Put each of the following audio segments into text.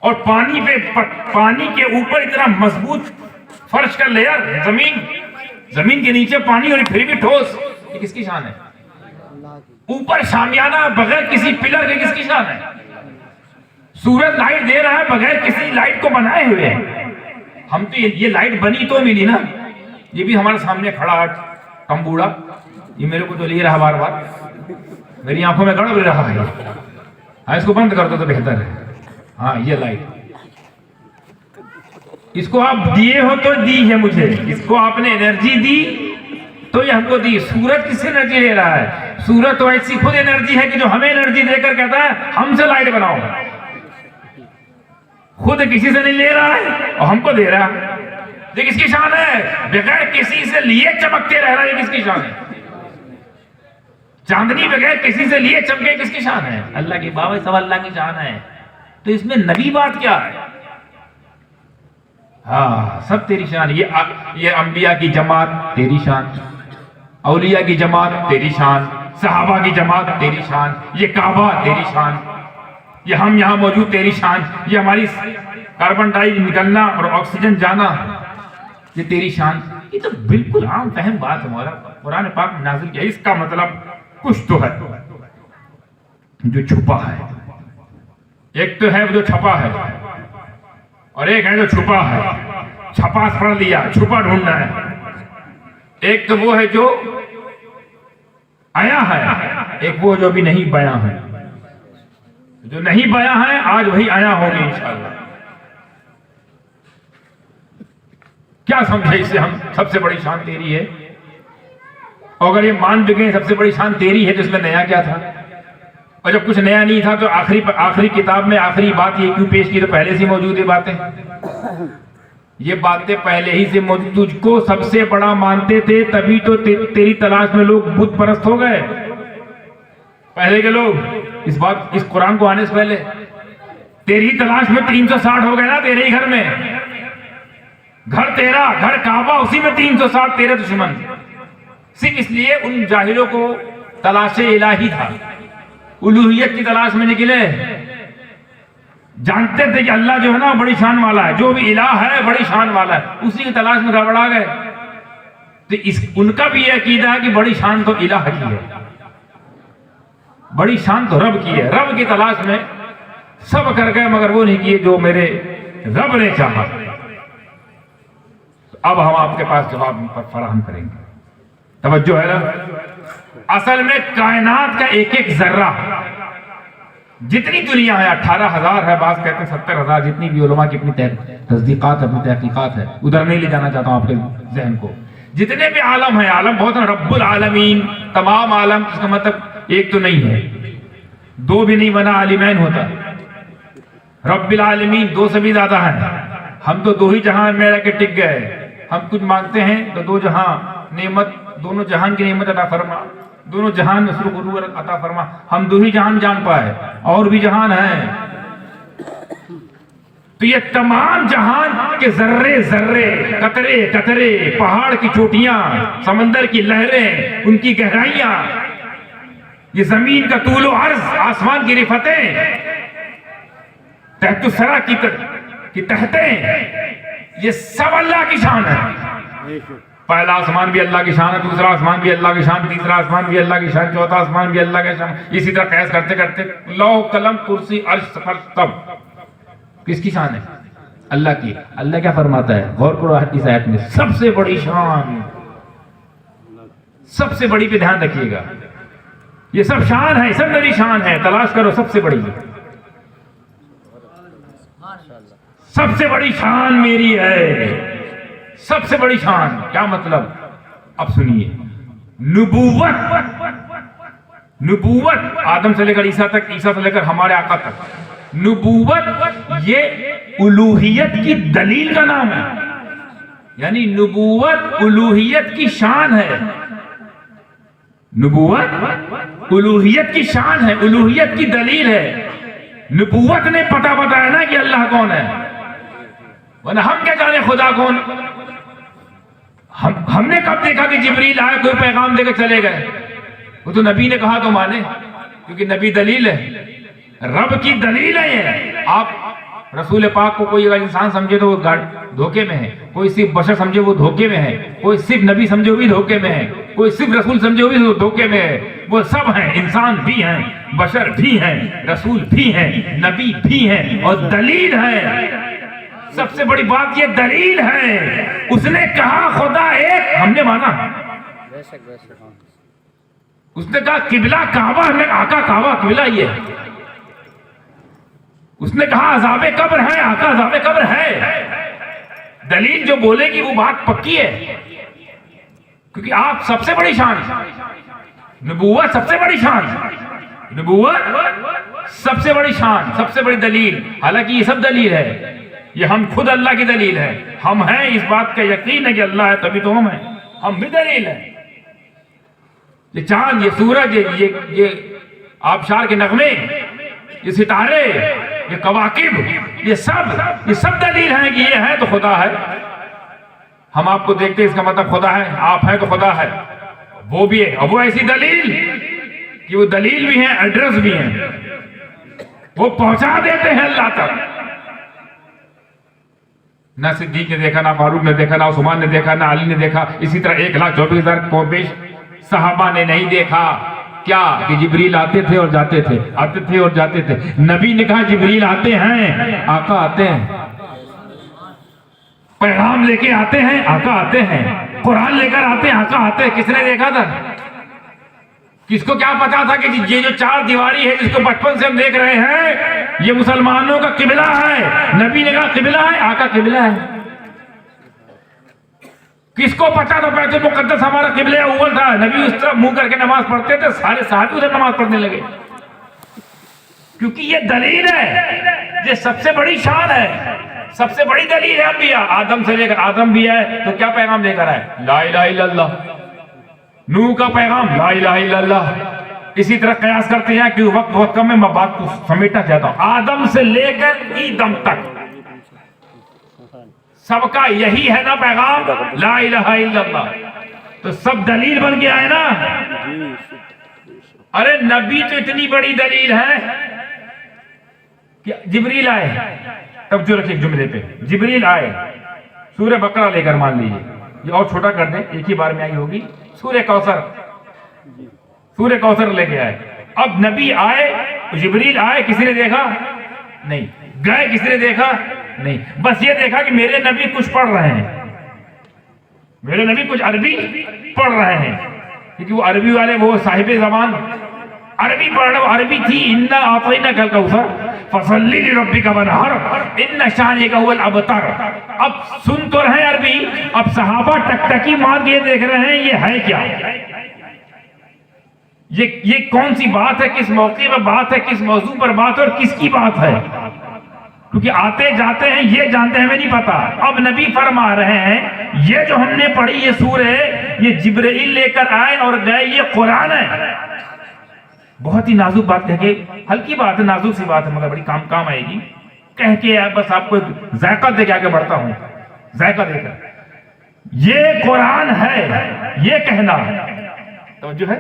और पानी के ऊपर इतना मजबूत फर्श का लेयर, जमीन के नीचे पानी और फिर भी ठोस। ये किसकी शान है? ऊपर शामियाना बगैर किसी पिलर के किसकी शान है? सूरज लाइट दे रहा है बगैर किसी लाइट को बनाए हुए। हम तो ये लाइट बनी तो मिली ना। ये भी हमारे सामने खड़ा है कम्बूड़ा, ये मेरे को तो ले रहा बार बार, मेरी आंखों में गड़बड़ रहा है। हाँ, इसको बंद कर दो तो बेहतर है। हाँ, ये लाइट इसको आप दिए हो तो दी है मुझे, इसको आपने एनर्जी दी तो ये हमको दी। सूरज किससे एनर्जी ले रहा है? सूरज तो ऐसी खुद एनर्जी है कि जो हमें एनर्जी देकर कहता है हमसे लाइट बनाओ। खुद किसी से नहीं ले रहा है और हमको दे रहा है। ये किसकी शान है? बगैर किसी से लिए चमकते रह रहा है, किसकी शान है? चांदनी बगैर किसी से लिए चमके, किसकी शान है? अल्लाह की। बाबा सब अल्लाह की शान है, तो इसमें नबी बात क्या है? हाँ, सब तेरी शान। ये अंबिया की जमात तेरी शान, औलिया की जमात तेरी शान, सहाबा की जमात तेरी शान, ये काबा तेरी शान, ये हम यहाँ मौजूद तेरी शान, ये हमारी कार्बन डाई निकलना और ऑक्सीजन जाना, ये तेरी शान। ये तो बिल्कुल आम फहम बात है। हमारा कुरान पाक में नाज़िल किया। इसका मतलब कुछ तो है जो छुपा है। एक तो है जो छपा है और एक है जो छुपा है। छपा पढ़ लिया, छुपा ढूंढना है। एक तो वो है जो आया है, एक वो जो भी नहीं बया है। जो नहीं बया है आज वही आया होगी इंशाअल्लाह। क्या समझे इससे हम? सबसे बड़ी शान तेरी है। और अगर ये मान भी गए सबसे बड़ी शान तेरी है तो इसमें नया क्या था? और जब कुछ नया नहीं था तो आखिरी किताब में आखिरी बात ये क्यों पेश की? तो पहले से मौजूद है बातें। ये बातें पहले ही से मौजूद। तुझको सबसे बड़ा मानते थे तभी तो तेरी तलाश में लोग बुत परस्त हो गए। पहले के लोग इस कुरान को आने से पहले तेरी तलाश में 360 हो गए ना तेरे ही घर में। घर तेरा, घर काबा, उसी में 360 तेरे दुश्मन। सिर्फ इसलिए उन जाहिलों को तलाशे इलाही था, उलूहियत की तलाश में निकले। जानते थे कि अल्लाह जो है ना बड़ी शान वाला है, जो भी इलाह है बड़ी शान वाला है, उसी की तलाश में गड़बड़ा गए। तो उनका भी यह अकीदा है कि बड़ी शान तो इलाह की है, बड़ी शान तो रब की है। रब की तलाश में सब कर गए मगर वो नहीं किए जो मेरे रब ने चाहा। अब हम आपके पास जवाब फराहम करेंगे। तवज्जो है ना? असल में कायनात का एक एक जर्रा, जितनी दुनिया है 18,000 है, बात कहते हैं 70,000, जितनी भी उलमा की अपनी तस्दीकात अपनी तहकीकात है, उधर नहीं ले जाना चाहता हूं आपके जहन को। जितने भी आलम है, आलम बहुत है, रब्बुल आलमीन, तमाम आलम। इसका मतलब एक तो नहीं है, दो भी नहीं बना आलिमैन होता। रब्बुल आलमीन दो से भी ज्यादा है। हम तो दो ही जहां में रह के टिक गए। हम कुछ मांगते हैं तो दो जहां नेमत, दोनों जहान की नेमत अता फरमा, दोनों जहान में सुरूर अता फरमा। हम दो ही जहान जान पाए, और भी जहान है। तो ये तमाम जहान के जर्रे जर्रे, कतरे कतरे, पहाड़ की चोटियां, समंदर की लहरें, उनकी गहराइयां, ये जमीन का तूलो अर्ज, आसमान की रिफतें, तहतुसरा की तहतें, ये सब अल्लाह की शान है। पहला आसमान भी अल्लाह की शान है, दूसरा आसमान भी अल्लाह की शान, तीसरा आसमान भी अल्लाह की शान, चौथा आसमान भी अल्लाह की शान। इसी तरह कैस करते करते लौह कलम कुर्सी अर्श फर्श सब किसकी शान है? अल्लाह की। अल्लाह क्या फरमाता है? गौर करो इस आयत में, सबसे बड़ी शान, सबसे बड़ी पे ध्यान रखिएगा। ये सब शान है, सब मेरी शान है, तलाश करो सबसे बड़ी। सबसे बड़ी शान मेरी है, सबसे बड़ी शान। क्या मतलब? अब सुनिए। नबूवत आदम से लेकर ईसा तक, ईसा से लेकर हमारे आका तक, नबूवत ये उलूहियत की दलील का नाम है। यानी नबूवत उलूहियत की शान है। नबूवत उलूहियत की शान है, उलूहियत की दलील है। नबूवत ने पता बताया ना कि अल्लाह कौन है, वरना हम क्या जाने खुदा कौन। हमने कब देखा कि जिब्रील आए कोई पैगाम देकर चले गए? वो तो नबी ने कहा तो माने, क्योंकि नबी दलील है, रब की दलील है। ये आप रसूल पाक को कोई अगर इंसान समझे तो वो धोखे में है, कोई सिर्फ बशर समझे वो धोखे में है, कोई सिर्फ नबी समझे वो भी धोखे में है, कोई सिर्फ रसूल समझे वो भी धोखे में है। वो सब हैं, इंसान भी हैं, बशर भी हैं, रसूल भी हैं, नबी भी हैं और दलील है। सबसे बड़ी बात ये दलील है। उसने कहा खुदा एक, हमने माना। उसने कहा किबला काबा, हमने आका काबा किबला ये है। उसने कहा अज़ाबे कब्र है, आका अज़ाबे कब्र है। दलील जो बोलेगी वो बात पक्की है, क्योंकि आप सबसे बड़ी शान, नबूवत सबसे बड़ी शान, नबूवत सबसे बड़ी शान, सबसे बड़ी दलील। हालांकि ये सब दलील है, ये हम खुद अल्लाह की दलील है। हम हैं, इस बात का यकीन है कि अल्लाह है तभी तो हम हैं, हम भी दलील है। ये चांद, ये सूरज, ये आबशार के नगमे, ये सितारे, ये कवाकिब, ये सब दलील है कि ये है तो खुदा है। हम आपको देखते इसका मतलब खुदा है, आप है तो खुदा है, वो भी है। और वो ऐसी दलील कि वो दलील भी है, एड्रेस भी है, वो पहुंचा देते हैं अल्लाह तक। ना सिद्दीक ने देखा, ना फारूक ने देखा, ना उस्मान ने देखा, ना अली ने देखा। इसी तरह 1,24,000 कौमेश सहाबा ने नहीं देखा। क्या कि जिब्रील आते थे और जाते थे, आते थे और जाते थे। नबी ने कहा जिब्रील आते हैं, आका आते हैं, पैगाम लेके आते हैं, आका आते हैं, कुरान लेकर आते हैं, आका आते हैं। किसने देखा था? किसको क्या पता था कि ये जो चार दीवारी है जिसको बचपन से हम देख रहे हैं ये मुसलमानों का किबला है। नबी ने कहा किबला है, आका किबला है। किसको पता था बैतुल मुकद्दस हमारा किबले अव्वल था? नबी उस तरफ मुंह करके नमाज पढ़ते थे, सारे साहबी उधर नमाज पढ़ने लगे, क्योंकि ये दलील है, ये सबसे बड़ी शान है, सबसे बड़ी दलील है। अंबिया आदम से लेकर, आदम भी है तो क्या पैगाम लेकर आए? ला इलाहा इल्लल्लाह। नूह का पैगाम ला इलाहा इल्लल्लाह। इसी तरह कयास करते हैं कि वक्त बहुत कम है, मैं बात को समेटना चाहता हूं। आदम से लेकर ईदम तक सबका यही है ना पैगाम, ला इलाहा इल्लल्लाह। तो सब दलील बन के आए ना। अरे नबी तो इतनी बड़ी दलील है कि जिब्रील आए, तब जो रखे जुमले पे, जिब्रील आए, सूरह बकरा लेकर, मान लीजिए ये और छोटा कर दें, एक ही बार में आई होगी, सूरह कौसर, सूरह कौसर लेके आए। अब नबी आए, जिब्रील आए, किसी ने देखा नहीं, गए, किसी ने देखा नहीं, बस ये देखा कि मेरे नबी कुछ पढ़ रहे हैं, मेरे नबी कुछ अरबी पढ़ रहे हैं, क्योंकि वो अरबी वाले, वो साहिबे ज़बान अरबी पढ़ रहे, अरबी थी। इन्ना आतैना कल कौसर फसल्ली लिरब्बिका वनहर इन्ना शानिका हुवल अबतर। अब सुन तो रहे अरबी, अब सहाबा टकटकी मार के देख रहे हैं ये है क्या, ये कौन सी बात है, किस मौके पर बात है, किस मौजू पर बात है और किसकी बात है, क्योंकि आते जाते हैं ये जानते हैं, हमें नहीं पता। अब नबी फरमा रहे हैं ये जो हमने पढ़ी ये सूरह, ये जिब्रील लेकर आए और गए, ये कुरान है। बहुत ही नाजुक बात कह के, हल्की बात है, नाजुक सी बात है, मगर बड़ी काम आएगी कह के। बस आपको जायका दे के आगे बढ़ता हूं, जायका देकर। ये कुरान है, ये कहना तो जो है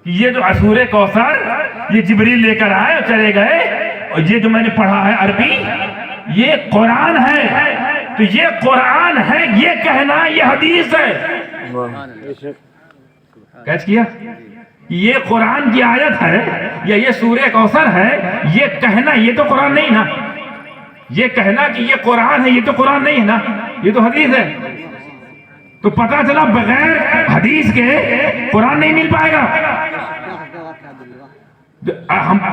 कि ये जो सूरह कौसर ये जिब्रील लेकर आए और चले गए, और ये जो मैंने पढ़ा है अरबी ये कुरान है। तो ये कुरान है ये कहना, ये हदीस है। कैच किया? ये कुरान की आयत है या ये सूरह कौसर है, ये कहना, ये तो कुरान नहीं ना। ये कहना कि ये कुरान है, ये तो कुरान नहीं है ना, ये तो हदीस है। तो पता चला बगैर हदीस के कुरान नहीं मिल पाएगा।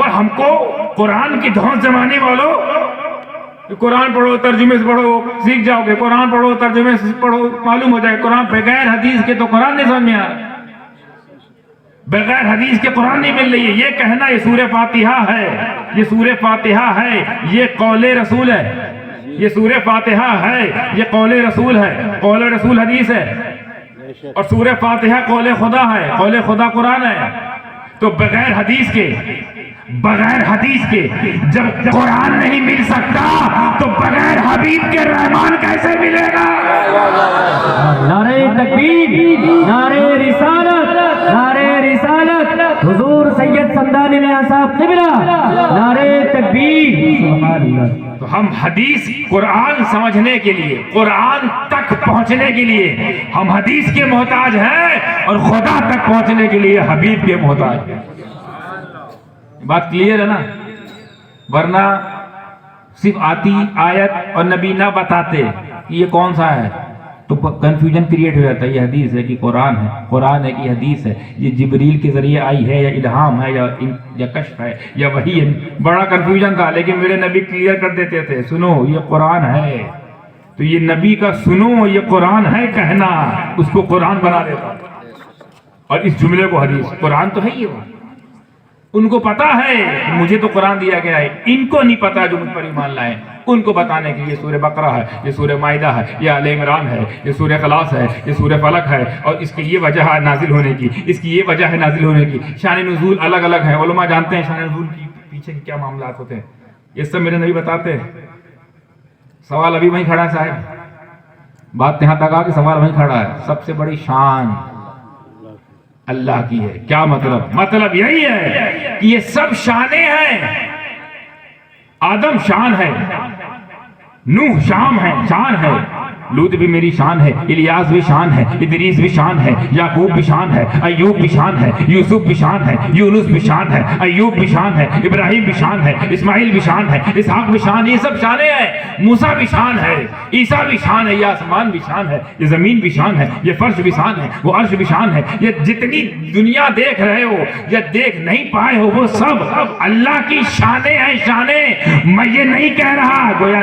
हमको कुरान की धौंस जमाने वालों, कुरान पढ़ो, तर्जुमे से पढ़ो, सीख जाओगे, कुरान पढ़ो, तर्जुमे से पढ़ो, मालूम हो जाएगा कुरान। बगैर हदीस के तो कुरान नहीं समझ में आ रहा, बगैर हदीस के कुरान नहीं मिल रही है। ये कहना ये सूरह फातिहा है, ये सूरह फातिहा है, ये कौले रसूल है, ये सूरह फातिहा है, ये कौले रसूल है, कौले रसूल हदीस है, और सूरह फातिहा कौले खुदा है, कौले खुदा कुरान है। तो बगैर हदीस के, बगैर हदीस के जब कुरान नहीं मिल सकता तो बगैर हबीब के रहमान कैसे मिलेगा? नारे तकबीर, नारे रिसालत, नारे रिसालत, हुजूर सैयद समदानी मियां साहब क़िबला, नारे तकबीर, सुभान अल्लाह। तो हम हदीस कुरान समझने के लिए, कुरान तक पहुंचने के लिए हम हदीस के मोहताज हैं और खुदा तक पहुंचने के लिए हबीब के मोहताज हैं। बात क्लियर है ना? वरना सिर्फ आती आयत और नबी ना बताते कि ये कौन सा है तो कंफ्यूजन क्रिएट हो जाता है। ये हदीस है कि कुरान है, कुरान है कि हदीस है, ये जिब्रील के जरिए आई है या इल्हाम है या कश्फ है या वही है। बड़ा कंफ्यूजन था, लेकिन मेरे नबी क्लियर कर देते थे, सुनो ये कुरान है। तो ये नबी का सुनो ये कुरान है कहना उसको कुरान बना देता, और इस जुमले को हदीस। कुरान तो है ही वो, उनको पता है कि मुझे तो कुरान दिया गया है, इनको नहीं पता जो मुझ पर ईमान लाए, उनको बताने के लिए सूरह बकरा है, ये सूरह माइदा है, ये आले इमरान है, ये सूरह खलास है, ये सूरह फलक है, और इसकी ये वजह है नाजिल होने की, इसकी ये वजह है नाजिल होने की। शान नुज़ूल अलग अलग है, उलमा जानते हैं शान नुज़ूल की पीछे की क्या मामला होते हैं, ये सब मेरे नबी बताते हैं। सवाल अभी वहीं खड़ा है साहब, बात यहाँ तक आ कि सवाल वहीं खड़ा है। सबसे बड़ी शान अल्लाह की है। क्या मतलब? मतलब यही है कि ये सब शाने हैं। आदम शान है, नूह शान है, लूत भी मेरी शान है, इलियास भी शान है, इदरीस भी शान है, याकूब भी शान है, अय्यूब भी शान है, यूसुफ भी शान है, यूनुस भी शान है, अय्यूब भी शान है, इब्राहिम भी शान है, इस्माइल भी शान है, इसहाक भी शान, ये सब शाने हैं। मूसा भी शान है, ईसा भी शान है, ये आसमान भी शान है, ये जमीन भी शान है, ये फर्श भी शान है, वो अर्श भी शान है। ये जितनी दुनिया देख रहे हो या देख नहीं पाए हो वो सब अल्लाह की शाने हैं, शाने। मैं ये नहीं कह रहा, गोया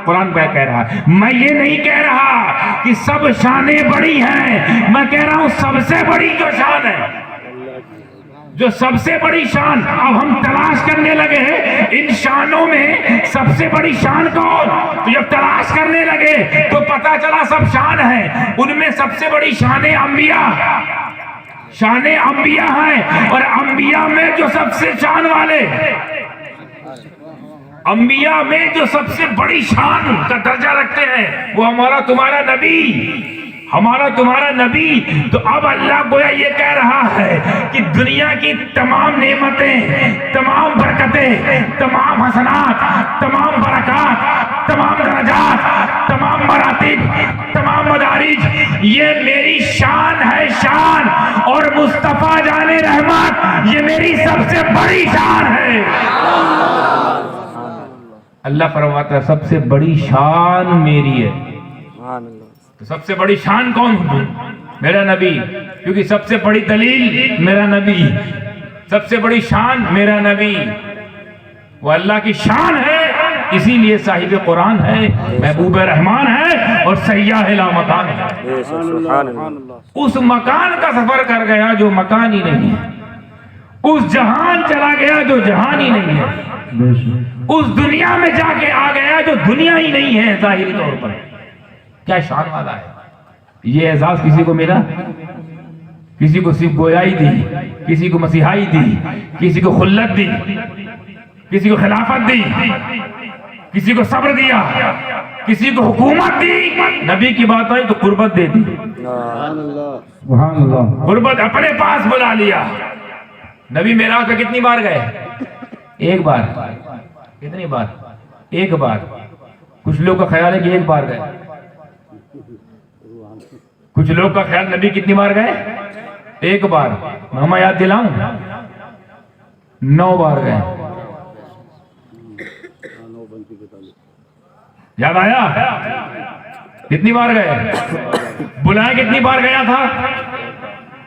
कुरान कह रहा है, मैं ये नहीं कह रहा कि सब शाने बड़ी हैं, मैं कह रहा हूं सबसे बड़ी जो शान है, जो सबसे बड़ी शान, अब हम तलाश करने लगे इन शानों में सबसे बड़ी शान कौन। तो जब तलाश करने लगे तो पता चला सब शान है, उनमें सबसे बड़ी शाने अंबिया, शाने अंबिया हैं। और अंबिया में जो सबसे शान वाले, अंबिया में जो सबसे बड़ी शान का दर्जा रखते हैं वो हमारा तुम्हारा नबी, हमारा तुम्हारा नबी। तो अब अल्लाह गोया ये कह रहा है कि दुनिया की तमाम नेमतें, तमाम बरकतें, तमाम हसनात, तमाम बरकत, तमाम दरजात, तमाम मरातिब, तमाम मदारिज, ये मेरी शान है, शान। और मुस्तफा जाने रहमत ये मेरी सबसे बड़ी शान है। अल्लाह फरमाता है सबसे बड़ी शान मेरी है। तो सबसे बड़ी शान कौन है? मेरा नबी, क्योंकि सबसे बड़ी दलील मेरा नबी, सबसे बड़ी शान मेरा नबी, वो अल्लाह की शान है। इसीलिए साहिब कुरान है, महबूब रहमान है और सय्याह ला मकान है। उस मकान का सफर कर गया जो मकान ही नहीं है, उस जहान चला गया जो जहान ही नहीं है, उस दुनिया में जाके आ गया जो दुनिया ही नहीं है जाहिरी तौर पर। क्या शान वाला है ये एजाज। किसी को मिला? किसी को सिर्फ गोयाई दी, किसी को मसीहाई दी, किसी को खुल्लत दी, किसी को खिलाफत दी, किसी को सब्र दिया, किसी को हुकूमत दी। नबी की बात आई तो कुर्बत दे दी, कुर्बत अपने पास बुला लिया। नबी मेराज पे कितनी बार गए? एक बार। कितनी बार? एक बार। कुछ लोग का ख्याल है कि एक बार गए, कुछ लोग का ख्याल नबी कितनी बार गए? एक बार। मैं याद दिलाऊं, 9 बार गए। याद आया? कितनी बार गए? बुलाया कितनी बार गया था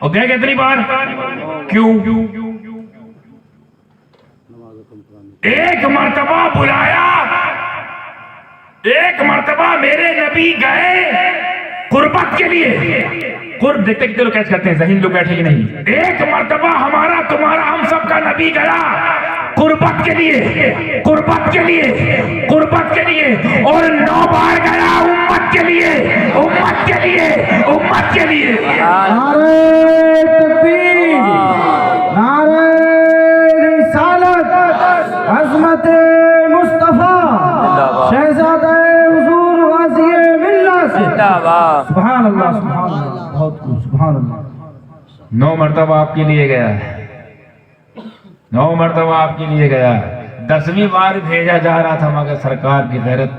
और गए कितनी बार? क्यों? एक मर्तबा बुलाया, एक मर्तबा मेरे नबी गए कुर्बत के लिए। कुर्ब देखते कितने लोग कैच करते हैं, ज़हीन लोग बैठे कि नहीं। एक मर्तबा हमारा तुम्हारा हम सब का नबी गया कुर्बत के लिए, कुर्बत के लिए, कुर्बत के लिए। और 9 बार गया उम्मत के लिए, उम्मत के लिए, उम्मत के लिए। नारे तकबीर, नारे रिसालत, अज़मत मुस्तफा, शहज़ादे हुजूर गाज़ी मिल्लत, सुभान अल्लाह, सुभान अल्लाह, बहुत कुछ, सुभान अल्लाह। 9 मर्तबा आपके लिए गया है। 9 मरतबा आपके लिए गया, 10वीं बार भेजा जा रहा था, मगर सरकार की गैरत,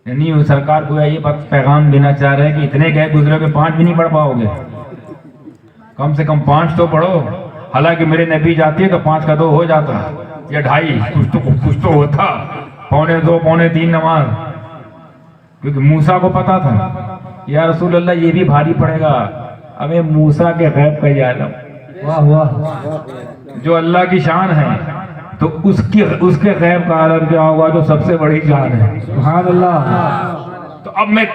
यानी वो सरकार को ये पैगाम देना चाह रहे हैं कि इतने गए गुजरे के 5 भी नहीं पढ़ पाओगे, कम से कम 5 तो पढ़ो। हालांकि मेरे नबी जाती है तो 5 का 2 हो जाता या 2.5, कुछ तो होता, 2.25 2.3 नमाज, क्योंकि मूसा को पता था या रसूल अल्लाह ये भी भारी पड़ेगा, हमें मूसा के गैब का आलम, वाह वाह, जो अल्लाह की शान है, तो उसके गैब का आलम क्या होगा जो सबसे बड़ी शान है, सुभान अल्लाह। तो अब मैं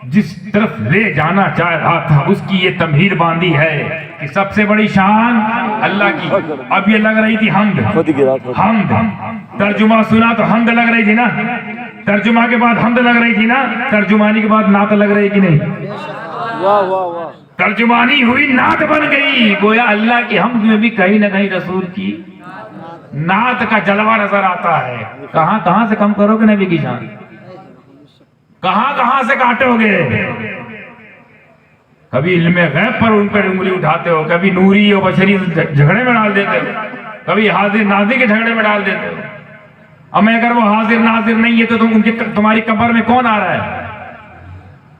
जिस तरफ ले जाना चाह रहा था उसकी ये तमहीद बांधी है कि सबसे बड़ी शान अल्लाह की। अब ये लग रही थी हमद, तर्जुमा सुना तो हमद लग रही थी ना, तर्जुमा के बाद हमद लग रही थी ना, तर्जुमानी के बाद नात लग रही कि नहीं, वाह वाह वाह, तर्जुमानी हुई, नात बन गई, गोया अल्लाह की हमद में भी कहीं ना कहीं रसूल की नात का जलवा नजर आता है। कहां कहां से कम करोगे नबी की शान, कहां कहां से काटोगे, कभी इल्मे गैब पर उन पर उंगली उठाते हो, कभी नूरी और बशरी झगड़े में डाल देते हो, कभी हाजिर नाजिर के झगड़े में डाल देते हो। अब मैं अगर वो हाजिर नाजिर नहीं है तो तुम्हारी कब्र में कौन आ रहा है,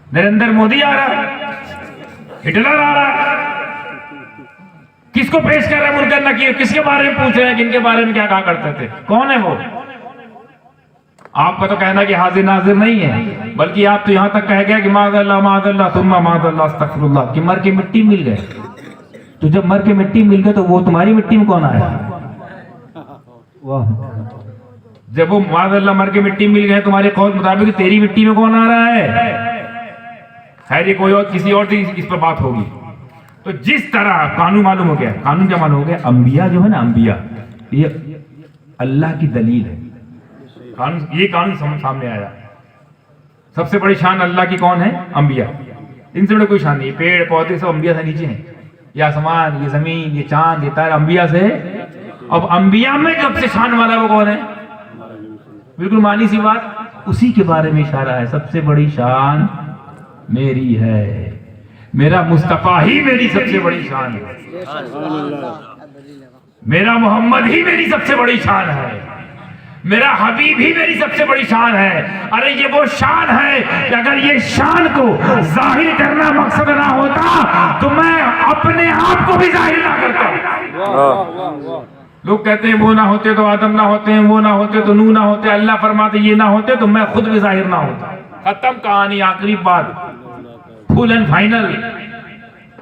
नरेंद्र मोदी आ रहा है, हिटलर आ रहा है, किसको पेश कर रहे हैं मुनकर नकीर, किसके बारे में पूछ रहे हैं, किनके बारे में क्या कहा करते थे, कौन है वो। आपका तो कहना कि हाजिर नाजिर नहीं है, बल्कि आप तो यहां तक कह गया कि माज़अल्लाह सुम्मा माज़अल्लाह अस्तग़फिरुल्लाह, कि मर के मिट्टी मिल गए। तो जब मर के मिट्टी मिल गए तो वो तुम्हारी मिट्टी में कौन आया, वाह। जब वो माज़अल्लाह मर के मिट्टी मिल गए तुम्हारे कौल मुताबिक, तेरी मिट्टी में कौन आ रहा है। खैर ये कोई और किसी और दिन इस पर बात होगी। तो जिस तरह कानून मालूम हो गया, कानून क्या मालूम हो गया, अंबिया जो है ना, अंबिया ये अल्लाह की दलील है, कानून, ये कानून सामने आया। सबसे बड़ी शान अल्लाह की कौन है, अंबिया, इनसे बड़े कोई शान नहीं। पेड़ पौधे सब अंबिया से नीचे हैं, ये आसमान, ये जमीन, ये चांद, ये तारे अंबिया से। अब अंबिया में सबसे शान वाला वो कौन है, बिल्कुल मानी सी बात, उसी के बारे में इशारा है। सबसे बड़ी शान मेरी है, मेरा मुस्तफा ही मेरी सबसे बड़ी शान है, मेरा मोहम्मद ही मेरी सबसे बड़ी शान है, मेरा हबीब ही मेरी सबसे बड़ी शान है। अरे ये वो शान है कि अगर ये शान को जाहिर करना मकसद ना होता तो मैं अपने आप को भी जाहिर ना करता। लोग कहते हैं वो ना होते तो आदम ना होते हैं, वो ना होते तो नूह ना होते, अल्लाह फरमाते ये ना होते तो मैं खुद भी जाहिर ना होता। खत्म कहानी, आखिरी बात, फुल एंड फाइनल।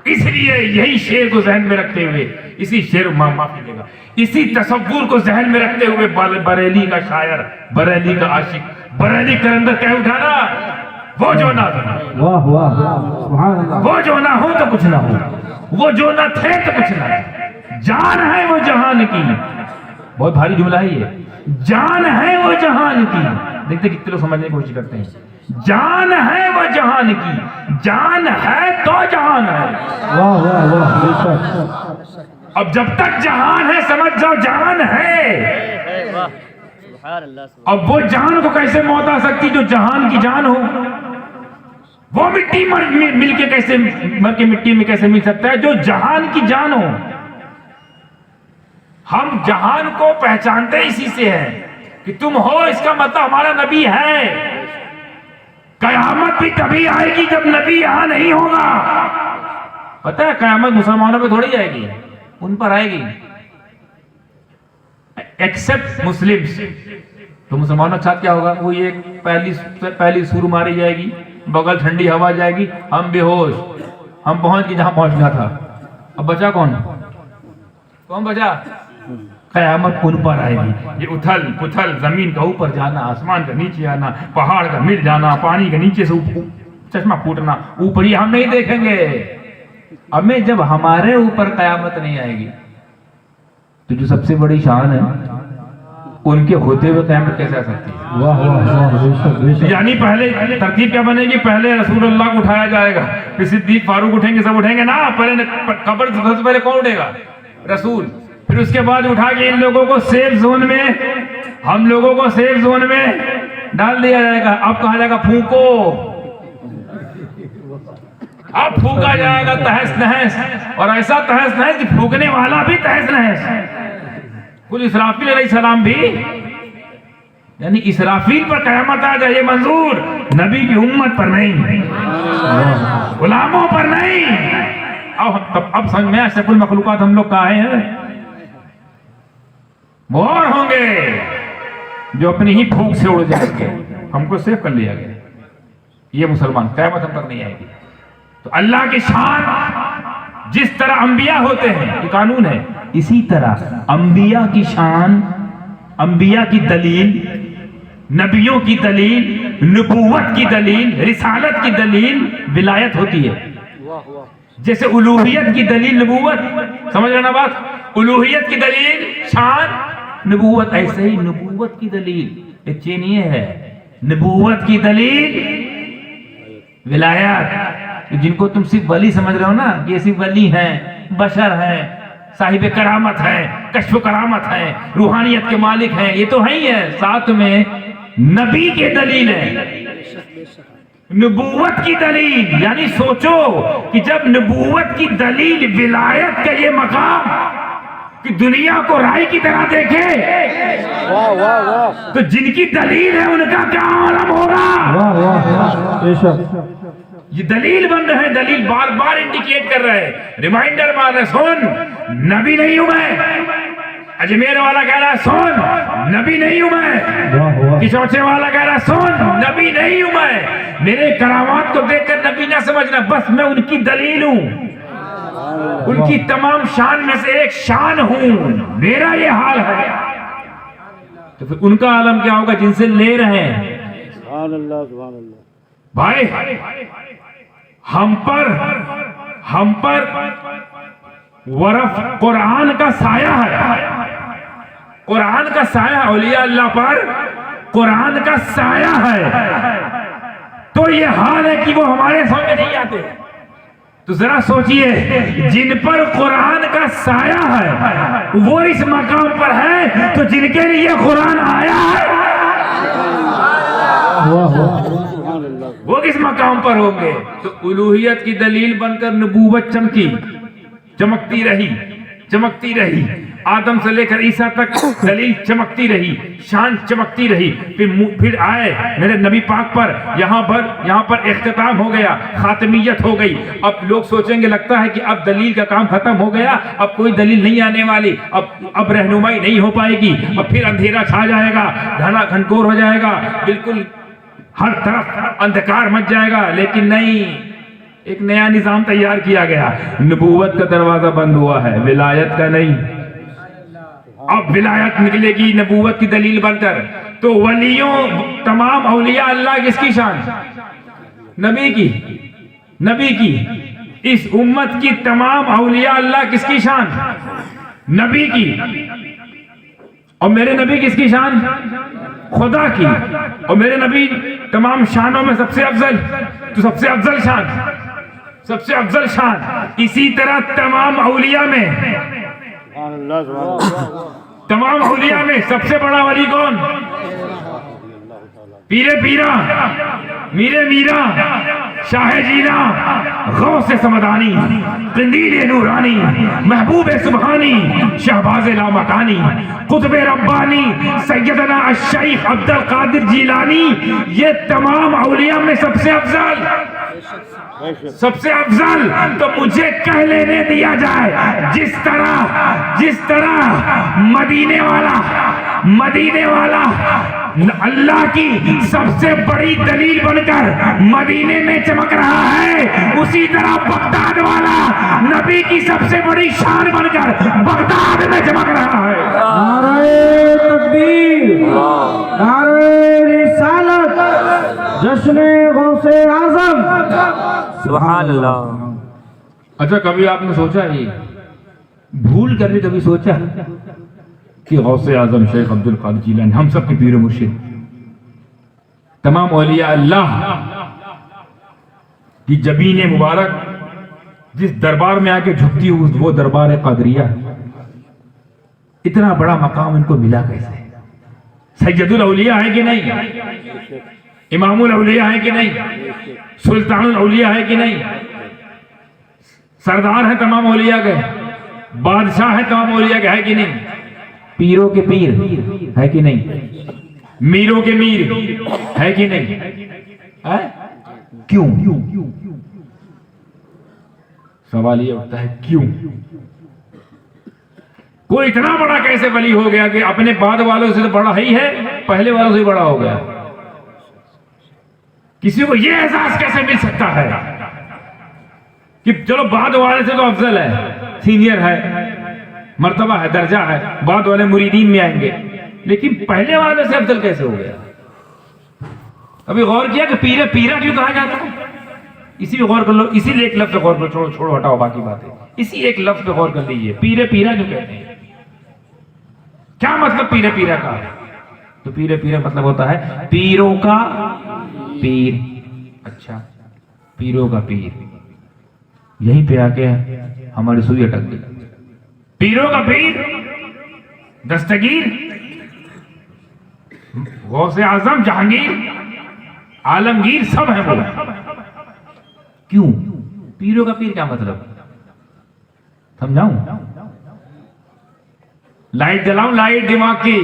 इसलिए यही शेर को जहन में रखते हुए, इसी शेर माफी देगा, इसी तसव्वुर को जहन में रखते हुए बरेली का शायर, बरेली का आशिक, बरेली कलंदर कह उठा ना, वो जो ना था, वाह वाह सुभान अल्लाह, वो जो ना हो तो कुछ ना हो, वो जो ना थे तो कुछ ना, जान है वो जहान की। बहुत भारी जुमला है ये, जान है वो जहान की। देखते कितने लोग समझने की कोशिश करते हैं, जान है वो जहान की, जान है तो जहान है, वाह वाह वाह। अब जब तक जहान है समझ जाओ जान है। अब वो जान को कैसे मौत आ सकती जो जहान की जान हो, वो मिट्टी मिल के कैसे, मर के मिट्टी में कैसे मिल सकता है जो जहान की जान हो। हम जहान को पहचानते इसी से है कि तुम हो, इसका मतलब हमारा नबी है। कयामत भी तभी आएगी जब नबी यहां नहीं होगा। पता है कयामत मुसलमानों पे थोड़ी आएगी, उन पर आएगी, एक्सेप्ट मुस्लिम्स। तो मुसलमानों के साथ क्या होगा, वो ये पहली सूर मारी जाएगी, बगल ठंडी हवा जाएगी, हम बेहोश, हम पहुंच गए जहां पहुंचना था। अब बचा कौन, कौन बचा, कयामत उन पर आएगी। ये उथल पुथल, जमीन का ऊपर जाना, आसमान का नीचे आना, पहाड़ का मिल जाना, पानी के नीचे से चश्मा फूटना, ऊपरी हम नहीं देखेंगे। हमें जब हमारे ऊपर कयामत नहीं आएगी तो जो सबसे बड़ी शान है उनके होते हुए कयामत कैसे आ सकती है। वाह वाह। यानी पहले तरतीब क्या बनेगी, पहले रसूलुल्लाह को उठाया जाएगा, फिर सिद्दीक फारूक उठेंगे, सब उठेंगे ना, पहले कब्र से सबसे पहले कौन उठेगा, रसूल। फिर उसके बाद उठा के इन लोगों को सेफ जोन में, हम लोगों को सेफ जोन में डाल दिया जाएगा। अब कहा जाएगा फूंको, अब फूका जाएगा तहस नहस, और ऐसा तहस नहस कि फूकने वाला भी तहस नहस। कुल इसराफील अलैहिस्सलाम भी, यानी इसराफील पर कयामत आ जाए ये मंजूर, नबी की उम्मत पर नहीं, गुलामों पर नहीं। अब समझ में अशरफुल मखलूकात हम लोग कहाँ हैं? वो और होंगे जो अपनी ही फूंक से उड़ जाएंगे, हमको सेव कर लिया गया। ये मुसलमान क़यामत हम तक नहीं आएगी। तो अल्लाह की शान जिस तरह अंबिया होते हैं, ये कानून है, इसी तरह अंबिया की शान, अंबिया की दलील, नबियों की दलील, नबूवत की दलील, रिसालत की दलील विलायत होती है। जैसे उलूहियत की दलील नबूवत, समझ रहे ना बात? उलूहियत की दलील शान, नबूवत ऐसे ही नबूवत की दलील एक चेनिए है, नबूवत की दलील विलायत। जिनको तुम सिर्फ वली समझ रहे हो ना, ये सिर्फ वली हैं, बशर हैं, साहिब करामत है, कश्फ करामत है, रूहानियत के मालिक हैं, ये तो है ही है, साथ में नबी के दलील है, नबूवत की दलील। यानी सोचो कि जब नबूवत की दलील, विलायत का ये मकाम कि दुनिया को राय की तरह देखे, वाह वाह वाह, तो जिनकी दलील है उनका क्या आलम होगा? वाह वाह बेशक। ये दलील बन रहे हैं, दलील बार बार इंडिकेट कर रहे हैं, रिमाइंडर मार रहे, सुन नबी नहीं हूं मैं। अजमेर वाला कह रहा है सुन नबी नहीं हूं मैं। किशोचे वाला कह रहा है सुन नबी नहीं हूं मैं। मेरे करामात को देखकर नबी ना समझना, बस मैं उनकी दलील हूं, उनकी तमाम शान में से एक शान हूं, मेरा ये हाल है। तो फिर उनका आलम क्या होगा जिनसे ले रहे हैं? सुभान अल्लाह, सुभान अल्लाह। भाई हम पर वरफ कुरान का साया है, कुरान का साया, औलिया अल्लाह पर कुरान का साया है। तो ये हाल है कि वो हमारे सामने नहीं आते। तो जरा सोचिए, जिन पर कुरान का साया है वो इस मकाम पर है, तो जिनके लिए कुरान आया है वो किस मकाम पर होंगे? तो उलूहियत की दलील बनकर नबूवत चमकती रही, चमकती रही, आदम से लेकर ईसा तक दलील चमकती रही, शान चमकती रही। फिर आए मेरे नबी पाक पर, यहाँ पर इख्तिताम हो गया, खातमियत हो गई। अब लोग सोचेंगे, लगता है कि अब दलील का काम खत्म हो गया, अब कोई दलील नहीं आने वाली, अब रहनुमाई नहीं हो पाएगी, अब फिर अंधेरा छा जाएगा, घना घनघोर हो जाएगा, बिल्कुल हर तरफ अंधकार मच जाएगा। लेकिन नहीं, एक नया निजाम तैयार किया गया, नबूवत का दरवाजा बंद हुआ है, विलायत का नहीं। अब विलायत निकलेगी नबूवत की दलील बनकर। तो वलियों, तमाम औलिया अल्लाह किसकी शान? नबी की, नबी की। इस उम्मत की तमाम औलिया अल्लाह किसकी शान? नबी की। और मेरे नबी किसकी शान? खुदा की। और मेरे नबी तमाम शानों में सबसे अफजल, तो सबसे अफजल शान, सबसे अफजल शान। इसी तरह तमाम औलिया में, तमाम औलिया में सबसे बड़ा वली कौन? पीरे पीरा, मीरे मीरा, शाह जीना, गौसे समदानी, कंदील नूरानी, महबूब सुबहानी, शहबाज लामकानी, कुतुब रब्बानी, सैयदना अश-शैख अब्दुल कादिर जिलानी। ये तमाम औलिया में सबसे अफजल, सबसे अफजल। तो मुझे कह लेने दिया जाए, जिस तरह मदीने वाला अल्लाह की सबसे बड़ी दलील बनकर मदीने में चमक रहा है, उसी तरह बगदाद वाला नबी की सबसे बड़ी शान बनकर बगदाद में चमक रहा है। नारे तकबीर, नारे रिसालत, जश्न गौसे आजम, सुभान अल्लाह। अच्छा, कभी आपने सोचा ही, भूल कर भी कभी सोचा कि गौसे आजम शेख अब्दुल कादिर जिलानी हम सब के पीर मुर्शिद, तमाम औलिया अल्लाह की जबीन मुबारक जिस दरबार में आके झुकती हुई, वो दरबार कादरिया, इतना बड़ा मकाम इनको मिला कैसे? सैयदुल औलिया है कि नहीं? इमामुल औलिया है कि नहीं? सुल्तानुल औलिया है कि नहीं? सरदार है तमाम औलिया के, बादशाह है तमाम औलिया के, है कि नहीं? पीरों के पीर है कि नहीं? मीरों के मीर है कि नहीं? है? क्यों? सवाल ये उठता है क्यों? कोई इतना बड़ा कैसे वली हो गया कि अपने बाद वालों से तो बड़ा ही है, पहले वालों से बड़ा हो गया? किसी को यह एहसास कैसे मिल सकता है कि चलो बाद वाले से तो अफजल है, सीनियर है, मर्तबा है, दर्जा है, बाद वाले मुरीदीन में आएंगे, लेकिन पहले वाले से अफजल कैसे हो गया? अभी गौर किया कि पीरा पीरा क्यों कहा जाता है? इसी पे गौर कर लो, इसी एक लफ्ज पे गौर कर, छोड़ो छोड़ो हटाओ बाकी बातें, इसी एक लफ्ज पे गौर कर लीजिए। पीरे पीरा क्यों कहते हैं? क्या मतलब पीरे पीरा का? तो पीरे पीरा मतलब होता है पीरों का पीर। अच्छा, पीरों का पीर, यहीं पे आके हमारी सुई अटक गई। पीरों का पीर दस्तगीर, गौसे आजम, जहांगीर, आलमगीर सब है वो। क्यों पीरों का पीर? क्या मतलब समझाऊं? लाइट जलाऊं, लाइट दिमाग की।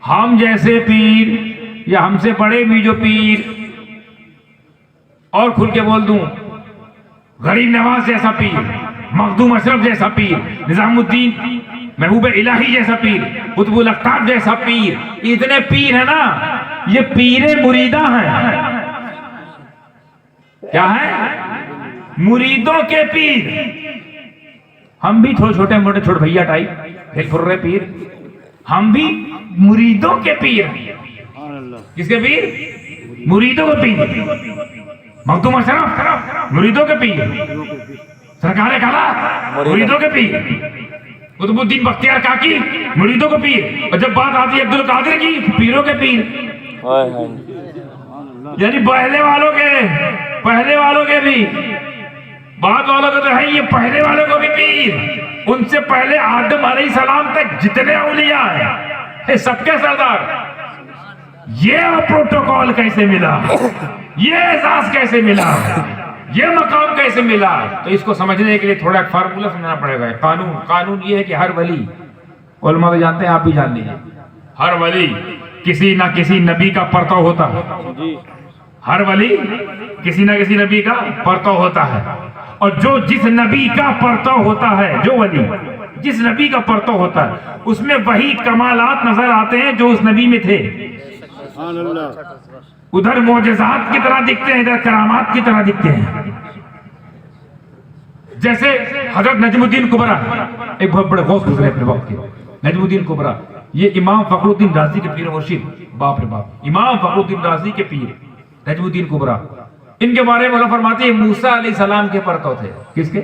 हम जैसे पीर या हमसे बड़े भी जो पीर, और खुल के बोल दूं, गरीब नवाज जैसा पीर, मखदूम अशरफ जैसा पीर, निजामुद्दीन महबूब इलाही जैसा पीर, कुतुबुल अख्तार जैसा पीर, इतने पीर है ना, ये पीरे मुरीदा हैं। क्या है? मुरीदों के पीर। हम भी छोटे मोटे छोटे भैया टाइप एक फुर्रे पीर, हम भी मुरीदों के पीर। किसके पीर? मुरीदों के पीर। मखदूम अशरफ मुरीदों के पीर, सरकार काला मुरीदों के पीर, कुतुबुद्दीन बख्तियार काकी मुरीदों के पीर, और जब बात आती है अब्दुल कादिर की, पीरों के पीर। यानी पहले वालों के भी, बाद वालों के तो है, ये पहले वालों को भी पीर। उनसे पहले आदम अलैहिस्सलाम तक जितने औलिया हैं, सबके सरदार। ये प्रोटोकॉल कैसे मिला? ये एहसास कैसे मिला? ये मकाम कैसे मिला? तो इसको समझने के लिए थोड़ा एक फार्मूला समझना पड़ेगा। कानून ये है कि हर वली, उलमा तो जानते हैं, आप भी जान लीजिए, हर वली किसी ना किसी नबी का परतव होता है। हर वली किसी ना किसी नबी का परतव होता है, और जो जिस नबी का परतव होता है, जो वली जिस नबी का परतव होता है, उसमें वही कमालात नजर आते हैं जो उस नबी में थे। उधर मोजज़ात की तरह दिखते हैं, इधर करामात की तरह दिखते हैं। जैसे हजरत नजमुद्दीन कुबरा, एक बहुत बड़े गौस गुजरे अपने वक्त के, नजमुद्दीन कुबरा, ये इमाम फखरुद्दीन राजी के पीर मुर्शिद, बाप रे बाप, इमाम फखरुद्दीन राजी के पीर नजमुद्दीन कुबरा। इनके बारे में फरमाते हैं मूसा अलैहिस्सलाम के परतव थे। किसके?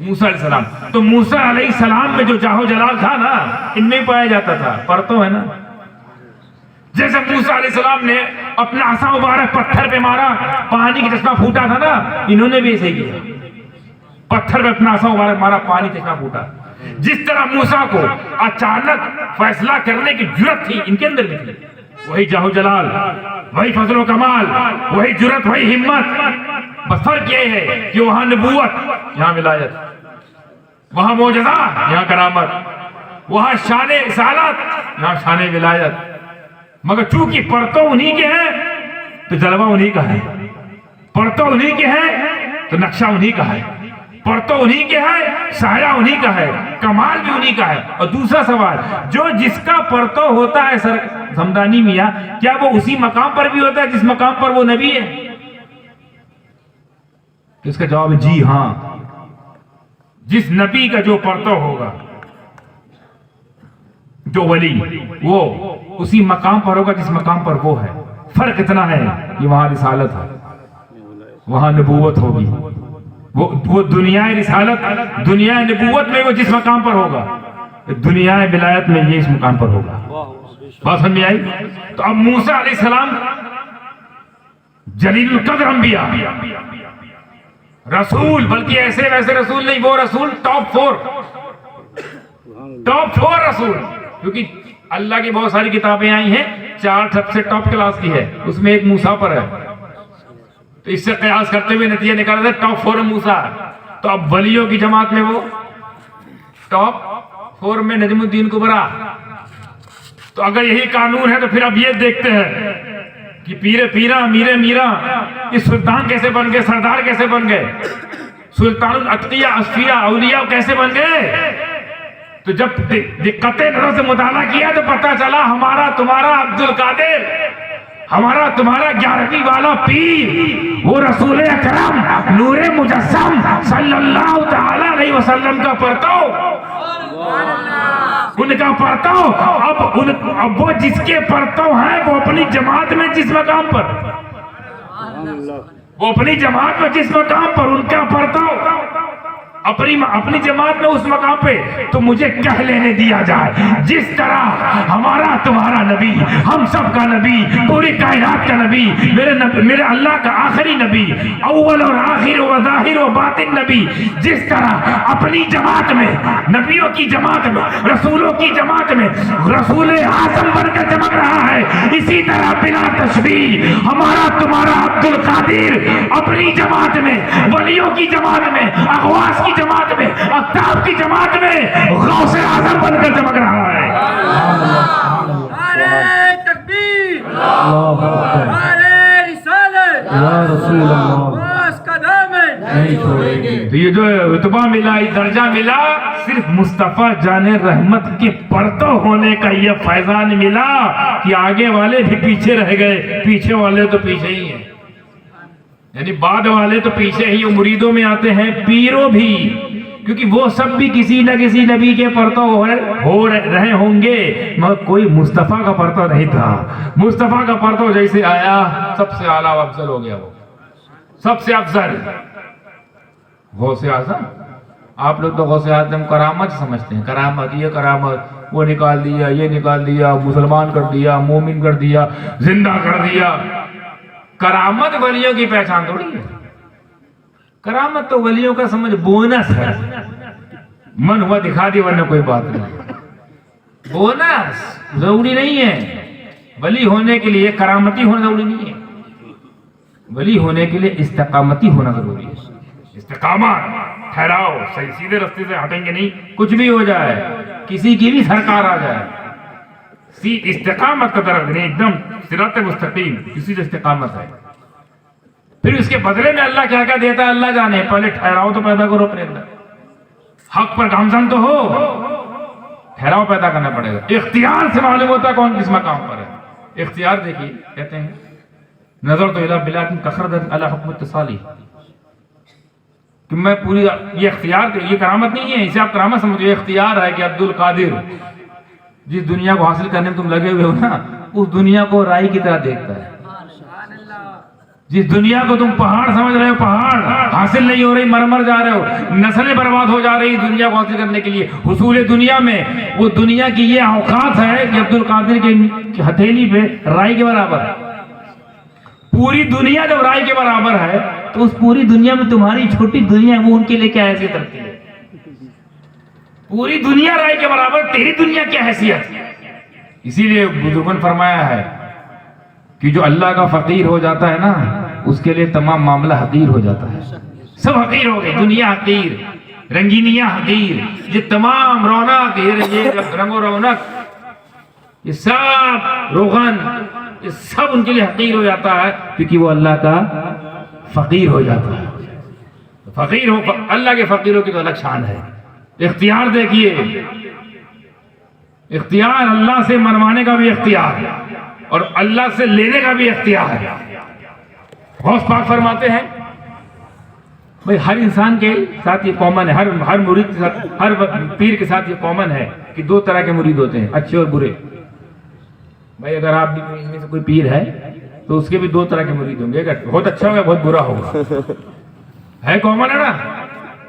मूसा अलैहिस्सलाम। तो मूसा अलैहिस्सलाम में जो जाहो जलाल था ना, इनमें पाया जाता था, परतव है ना। जैसे मूसा अलैहिस्सलाम ने अपना आसा मुबारक पत्थर पे मारा, पानी की चश्मा फूटा था ना, इन्होंने भी ऐसे किया, पत्थर पे अपना आसा मुबारक मारा, पानी चश्मा फूटा। जिस तरह मूसा को अचानक फैसला करने की जुर्रत थी, इनके अंदर भी थी। वही जाहो जलाल, वही फजलो कमाल, वही जुर्रत, वही हिम्मत। बस फर्क ये है कि वहां नबूवत, यहाँ विलायत, वहां मोजज़ा, यहाँ करामत, वहां शाने रिसालत, यहाँ शाने विलायत। मगर चूंकि परतो उन्हीं के हैं तो जलवा उन्हीं का है, परतो उन्हीं के हैं तो नक्शा उन्हीं का है, परतो उन्हीं के है, साया उन्हीं का है, कमाल भी उन्हीं का है। और दूसरा सवाल, जो जिसका परतो होता है सर समदानी मियां, क्या वो उसी मकाम पर भी होता है जिस मकाम पर वो नबी है? तो इसका जवाब है जी हां। जिस नबी का जो परतो होगा, जो वली, वो उसी मकाम पर होगा जिस मकाम पर वो है। फर्क इतना है कि वहां रिसालत है, वहां नबूवत होगी। वो दुनिया रिसालत, दुनिया नबूवत में वो जिस मकाम पर होगा, दुनिया विलायत में ये इस मुकाम पर होगा। बात समझ में आई? तो अब मूसा अलैहिस्सलाम जलीलुल कद्र अंबिया रसूल, बल्कि ऐसे वैसे रसूल नहीं, वो रसूल टॉप 4 रसूल। क्योंकि अल्लाह की बहुत सारी किताबें आई हैं, 4 सबसे टॉप क्लास की है, उसमें एक मूसा पर है। तो इससे कयास करते हुए नतीजा निकाला था टॉप 4 मूसा। तो अब वलियों की जमात में वो टॉप 4 में नजमुद्दीन कुबरा। तो अगर यही कानून है तो फिर अब ये देखते हैं कि पीरे पीरा मीरे मीरा ये सुल्तान कैसे बन गए, सरदार कैसे बन गए, सुल्तान अतिया असफिया औलिया कैसे बन गए। तो जब दिक्कतें नजर से मुताला किया तो पता चला हमारा तुम्हारा अब्दुल कादिर, हमारा तुम्हारा 11वीं वाला पीर वो रसूल अकरम नूरे मुजस्सम सल्लल्लाहु तआला अलैहि वसल्लम का परताव, उनका परताव। अब वो जिसके परताव है वो अपनी जमात में जिस मकाम पर, वो अपनी जमात में जिस मकाम पर उनका परताव अपनी जमात में उस मकाम पे, तो मुझे कह लेने दिया जाए जिस तरह हमारा तुम्हारा नबी, हम सब का नबी, पूरी कायनात का नबी, मेरे अल्लाह का आखिरी नबी, अव्वल और आखिर व ज़ाहिर व बातिन नबी, जिस तरह अपनी जमात में, नबियों की जमात में, रसूलों की जमात में रसूल आज़म बनकर चमक रहा है, इसी तरह बिना तशबीह हमारा तुम्हारा अब्दुल कादिर अपनी जमात में, वलियों की जमात में, अगवास की जमात में, अफ्ताब की जमात में गौसे आज़म बनकर चमक रहा है। नारे तकबीर, नारे रिसालत, या रसूल अल्लाह, बस कदम नहीं छोड़ेंगे। तो ये जो रुतबा मिला, ये दर्जा मिला, सिर्फ मुस्तफा जाने रहमत के परतों होने का ये फैजान मिला कि आगे वाले भी पीछे रह गए, पीछे वाले तो पीछे ही हैं, यानी बाद वाले तो पीछे ही मुरीदों में आते हैं, पीरों भी, क्योंकि वो सब भी किसी न किसी नबी के परतों हो रहे होंगे, मगर कोई मुस्तफा का परतों नहीं था। मुस्तफा का परतों जैसे आया सबसे आला व अफजल हो गया, वो सबसे अफजल गौसे आज़म। आप लोग तो गौसे आज़म करामत समझते हैं, करामत ये करामत, वो निकाल दिया, ये निकाल दिया, मुसलमान कर दिया, मोमिन कर दिया, जिंदा कर दिया। करामत वलियों की पहचान थोड़ी है, करामत तो वलियों का समझ बोनस है, मन हुआ दिखा दी वरना कोई बात नहीं, बोनस जरूरी नहीं है। वली होने के लिए करामती होना जरूरी नहीं है, वली होने के लिए इस्तिकामती होना जरूरी है। इस्तिकामत, ठहराओ, सही सीधे रास्ते से हटेंगे नहीं, कुछ भी हो जाए, किसी की भी सरकार आ जाए, इस्तिकामत का तरफ नहीं, एकदम सिरात मुस्तकीम, इसी से इस्तिकामत है। फिर उसके बदले में अल्लाह क्या क्या देता है अल्लाह जाने, पहले ठहराव तो पैदा करो अपने अंदर, हक पर गामजन तो हो, ठहराव पैदा करना पड़ेगा। इख्तियार से मालूम होता कौन किस मकाम पर है। इख्तियार देखिए, कहते हैं नजर तो इला बिलादिन कखरदत अला हुक्म तसाली, कि मैं पूरी, ये इख्तियार, ये करामत नहीं है, इसे आप करामत समझो, ये इख्तियार है कि अब्दुल कादिर जिस दुनिया को हासिल करने में तुम लगे हुए हो ना, उस दुनिया को राई की तरह देखता है। जिस दुनिया को तुम पहाड़ समझ रहे हो, पहाड़ हासिल नहीं हो रही, मर जा रहे हो, नस्लें बर्बाद हो जा रही दुनिया को हासिल करने के लिए, हुसूल दुनिया में, वो दुनिया की ये औकात है कि अब्दुल कादिर की हथेली पे राई के बराबर है। पूरी दुनिया जब राई के बराबर है तो उस पूरी दुनिया में तुम्हारी छोटी दुनिया वो उनके लिए क्या हैसियत रखती है? पूरी दुनिया राय के बराबर, तेरी दुनिया क्या हैसियत? इसीलिए बुजुर्गों ने फरमाया है कि जो अल्लाह का फकीर हो जाता है ना, उसके लिए तमाम मामला हकीर हो जाता है। सब हकीर हो गए, दुनिया हकीर, रंगीनिया हकीर, ये तमाम रौनक, ये रंगो रौनक, ये सब रोगन, ये सब उनके लिए हकीर हो जाता है, क्योंकि वो अल्लाह का फकीर हो जाता है। फकीर हो, अल्लाह के फकीरों की तो अलग शान है। इख्तियार देखिए, इख्तियार अल्लाह से मनवाने का भी इख्तियार है और अल्लाह से लेने का भी इख्तियार है। गौस पाक फरमाते हैं, भाई हर इंसान के साथ ये कॉमन है, हर मुरीद के साथ, हर पीर के साथ ये कॉमन है कि दो तरह के मुरीद होते हैं, अच्छे और बुरे। भाई अगर आप भी इनमें से कोई पीर है तो उसके भी दो तरह के मुरीद होंगे, बहुत अच्छा होगा, बहुत बुरा होगा, है कॉमन है ना।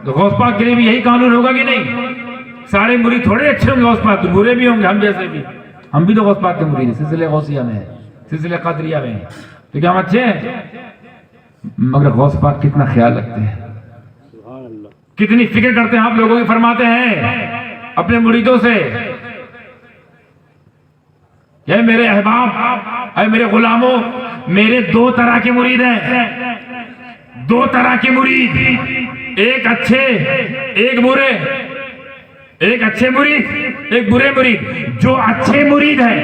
तो गौस पाक के लिए भी यही कानून होगा कि नहीं? सारे मुरीद थोड़े अच्छे होंगे, गौस पाक तो बुरे भी होंगे, हम जैसे भी, हम भी तो गौस पाक के मुरीद हैं, सिलसिले गौसिया में है, सिलसिले कादरिया में है, तो क्या हम अच्छे हैं? मगर गौस पाक कितना ख्याल रखते हैं, कितनी फिक्र करते हैं आप लोगों की। फरमाते हैं अपने मुरीदों से, ये मेरे अहबाब, अरे मेरे गुलामों, मेरे दो तरह के मुरीद हैं, दो तरह के मुरीद। एक अच्छे एक बुरे, एक अच्छे मुरीद एक बुरे मुरीद। जो अच्छे मुरीद हैं,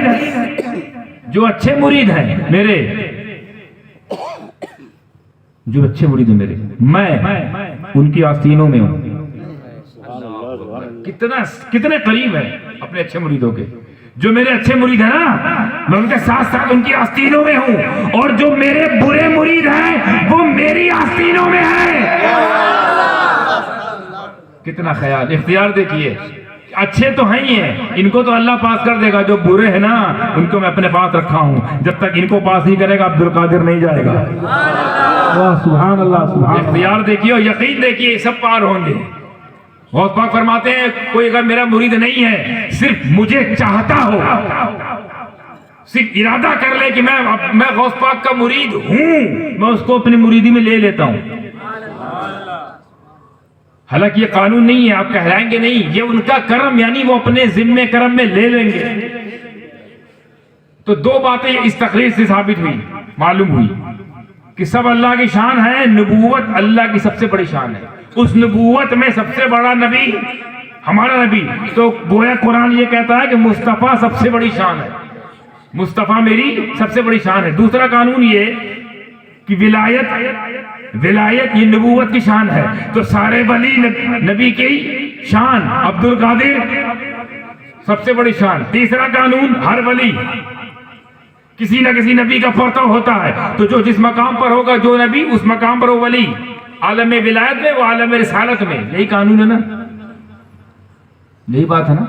जो अच्छे मुरीद हैं मेरे, जो अच्छे मुरीद हैं मेरे, मैं उनकी आस्तीनों में हूं। कितना कितने करीब है अपने अच्छे मुरीदों के। जो मेरे अच्छे मुरीद है ना, मैं उनके साथ साथ उनकी आस्तीनों में हूं, और जो मेरे बुरे मुरीद हैं वो मेरी आस्तीनों में है। कितना ख्याल, इख्तियार देखिए। अच्छे तो हैं ही हैं, इनको तो अल्लाह पास कर देगा। जो बुरे हैं ना, उनको मैं अपने पास रखा हूं। जब तक इनको पास नहीं करेगा अब्दुल कादिर नहीं जाएगा। वाह सुभान अल्लाह, सुभान। इख्तियार देखिए और यकीन देखिए, सब पार होंगे। गौस पाक फरमाते हैं, कोई अगर मेरा मुरीद नहीं है, सिर्फ मुझे चाहता हो, सिर्फ इरादा कर ले कि मैं गौस पाक का मुरीद हूं, मैं उसको अपनी मुरीदी में ले लेता हूं। हालांकि ये कानून नहीं है, आप कहलाएंगे नहीं, ये उनका कर्म, यानी वो अपने जिम्मे कर्म में ले लेंगे। तो दो बातें इस तकरीर से साबित हुई, मालूम हुई कि सब अल्लाह की शान है, नबूवत अल्लाह की सबसे बड़ी शान है। उस नबूवत में सबसे बड़ा नबी हमारा नबी। तो गोया कुरान ये कहता है कि मुस्तफ़ा सबसे बड़ी शान है, मुस्तफ़ा मेरी सबसे बड़ी शान है। दूसरा कानून ये कि विलायत ये नबूवत की शान है, तो सारे वली नबी की शान, अब्दुल कादिर सबसे बड़ी शान। तीसरा कानून, हर वली किसी न किसी नबी का परतव होता है, तो जो जिस मकाम पर होगा जो नबी, उस मकाम पर वो वली, आलम विलायत में, वो आलम रिसालत में। यही कानून है ना, यही बात है ना।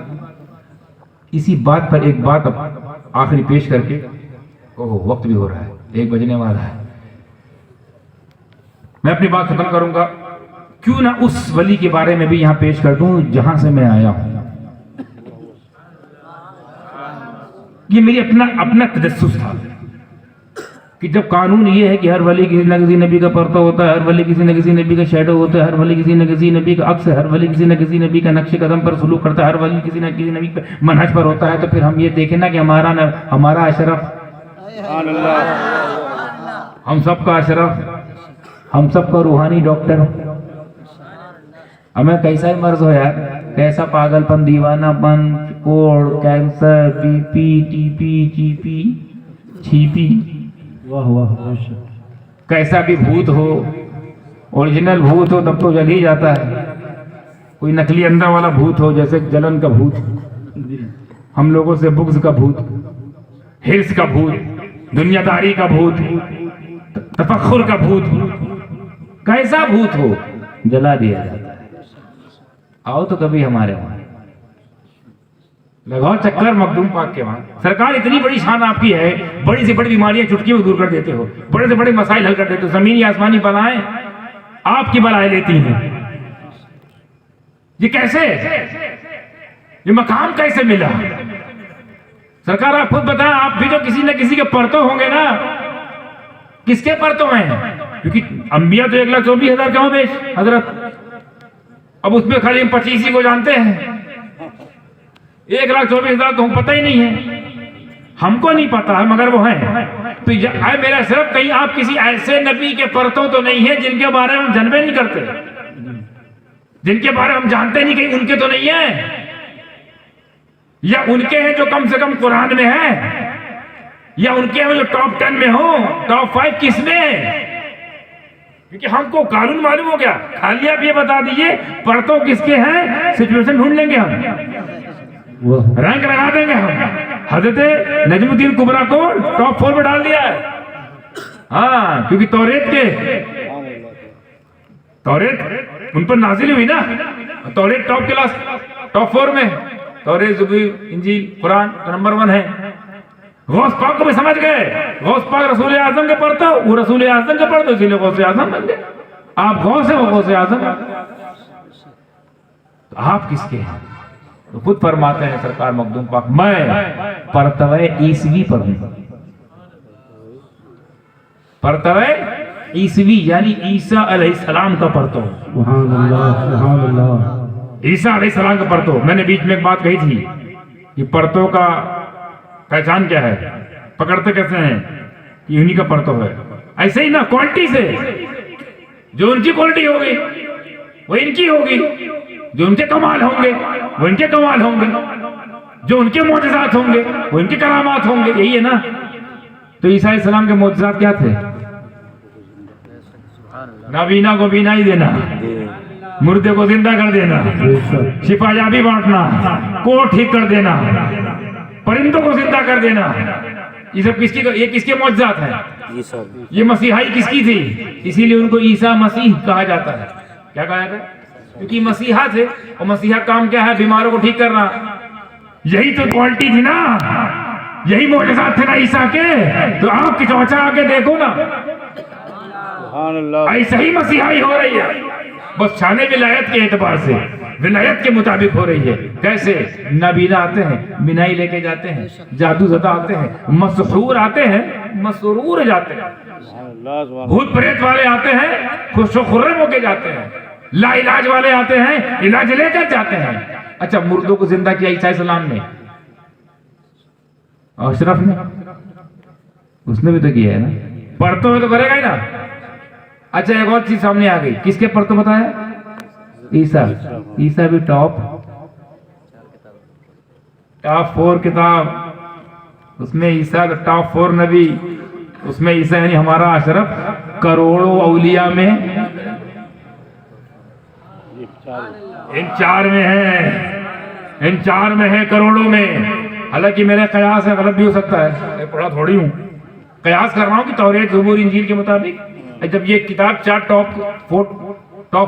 इसी बात पर एक बात आखिरी पेश करके, ओहो वक्त भी हो रहा है, 1 बजने वाला है, मैं अपनी बात खत्म करूंगा। क्यों ना उस वली के बारे में भी यहां पेश कर दूं जहां से मैं आया हूं। ये मेरी अपना तजस्सुस था कि जब कानून ये है कि हर वली किसी न किसी नबी का परतव होता है, हर वली किसी न किसी नबी का शैडो होता है, हर वली किसी न किसी नबी का अक्स है, हर वली किसी न किसी नबी का नक्शे कदम पर सुलूक करता है, हर वली किसी न किसी नबी पर मनहज पर होता है, तो फिर हम ये देखें ना कि हमारा अशरफ, हम सबका अशरफ, हम सबका रूहानी डॉक्टर, हमें कैसा ही मर्ज हो यार, कैसा पागलपन, दीवानापन, कोड़, कैंसर, बीपी, टीपी, चीपी, छीपी, वाह वाह, कैसा भी भूत हो, ओरिजिनल भूत हो तब तो जल ही जाता है। कोई नकली अंदर वाला भूत हो, जैसे जलन का भूत, हम लोगों से बुग़्ज़ का भूत, हिर्स का भूत, दुनियादारी का भूत, तफक्कुर का भूत, कैसा भूत हो जला दिया जाता है। आओ तो कभी हमारे वहां लगाओ चक्कर मखदूम पाक के वहां। सरकार इतनी बड़ी शान आपकी है, बड़ी से बड़ी बीमारियां चुटकी में दूर कर देते हो, बड़े से बड़े मसाइल हल कर देते हो, जमीनी आसमानी बलाएं आपकी बलाएं लेती हैं। ये कैसे, ये मकाम कैसे मिला? सरकार आप खुद बताएं, आप भी तो किसी न किसी के परतों होंगे ना। किसके परतों हैं? क्योंकि अंबिया तो 1,24,000 क्यों बेश हजरत, अब उसमें खाली हम 25 ही को जानते हैं, 1,24,000 तो हम पता ही नहीं है, हमको नहीं पता है, मगर वो हैं। तो मेरा सिर्फ कहीं आप किसी ऐसे नबी के परतों तो नहीं है जिनके बारे में हम जानबे नहीं करते, जिनके बारे में हम जानते नहीं, कहीं उनके तो नहीं है, या उनके हैं जो कम से कम कुरान में है, या उनके हैं जो टॉप 10 में हो, टॉप 5 किसमें है? क्योंकि हमको कानून मालूम हो गया, खाली आप ये बता दीजिए परतों किसके हैं, सिचुएशन ढूंढ लेंगे हम, रैंक लगा देंगे हम। हजरत नजमुद्दीन कुबरा को टॉप 4 में डाल दिया है। हाँ, क्योंकि तौरेत उन पर नाजिल हुई ना, तौरेत टॉप क्लास, टॉप 4 में, तौरेत, ज़बूर, इंजील, कुरान तो नंबर 1 है। गौस पाक को भी समझ गए, गौस पाक रसूल आजम के पढ़ता, वो रसूल आजम के पढ़ते, इसीलिए गौस आजम बन गए। आप गौस है, वो गौस आजम। तो आप किसके हैं? तो खुद फरमाते हैं सरकार मखदूम पाक, मैं परतवे ईसवी पर हूं। परतवे ईसवी यानी ईसा अलैहिस्सलाम का परतो। सुभान अल्लाह, सुभान अल्लाह। ईसा अलैहिस्सलाम का परतो। मैंने बीच में एक बात कही थी कि परतों का पहचान क्या है, पकड़ते कैसे हैं, कि उन्हीं का परतो है। ऐसे ही ना क्वालिटी से, जो उनकी क्वालिटी होगी वो इनकी होगी, जो उनके कमाल होंगे वो इनके कमाल होंगे, जो उनके मोजज़ात होंगे वो इनके करामात होंगे। यही है ना। तो ईसा अलैहिस्सलाम के मोजज़ात क्या थे? नाबीना को बीना ही देना, मुर्दे को जिंदा कर देना, शिफायाबी बांटना, को ठीक कर देना, परिंदों को जिंदा कर देना। ये सब ये किसके मोजज़ात हैं? ये मसीहाई किसकी थी? इसीलिए उनको ईसा मसीह कहा जाता है। क्या कहा जाता है? क्योंकि मसीहा थे, और मसीहा काम क्या है? बीमारों को ठीक करना। यही तो क्वालिटी थी ना, यही मोजज़ात थे ना ईसा के। तो आप खिंचौचा आके देखो ना, ऐसे ही मसीहाई हो रही है, बस शाने विलायत के एतबार से विलायत के मुताबिक हो रही है। कैसे? नबीना आते हैं, बिनाई लेके जाते हैं, जादू ज़दा आते हैं, मसरूर आते हैं, मसरूर जाते हैं, भूत प्रेत वाले आते हैं, खुश खुर्रम होके जाते हैं, ला इलाज वाले आते हैं, इलाज लेकर जाते हैं। अच्छा, मुर्दों को जिंदा किया ईसा अलैहिस्सलाम ने, अशरफ ने, उसने भी तो किया है ना। परतों में तो करेगा ही ना। अच्छा, एक और चीज सामने आ गई, किसके परतों बताया? ईसा। ईसा भी टॉप 4 किताब, उसमें ईसा टॉप 4 नबी, उसमें ईसा यानी हमारा अशरफ करोड़ों औलिया में इन 4 में है, इन 4 में है, करोड़ों में। हालांकि मेरे कयास है, गलत भी हो सकता है, मैं पढ़ा थोड़ी हूँ, कयास कर रहा हूँ कि तौरेत, ज़बूर, इंजील के मुताबिक जब ये किताब 4 टॉप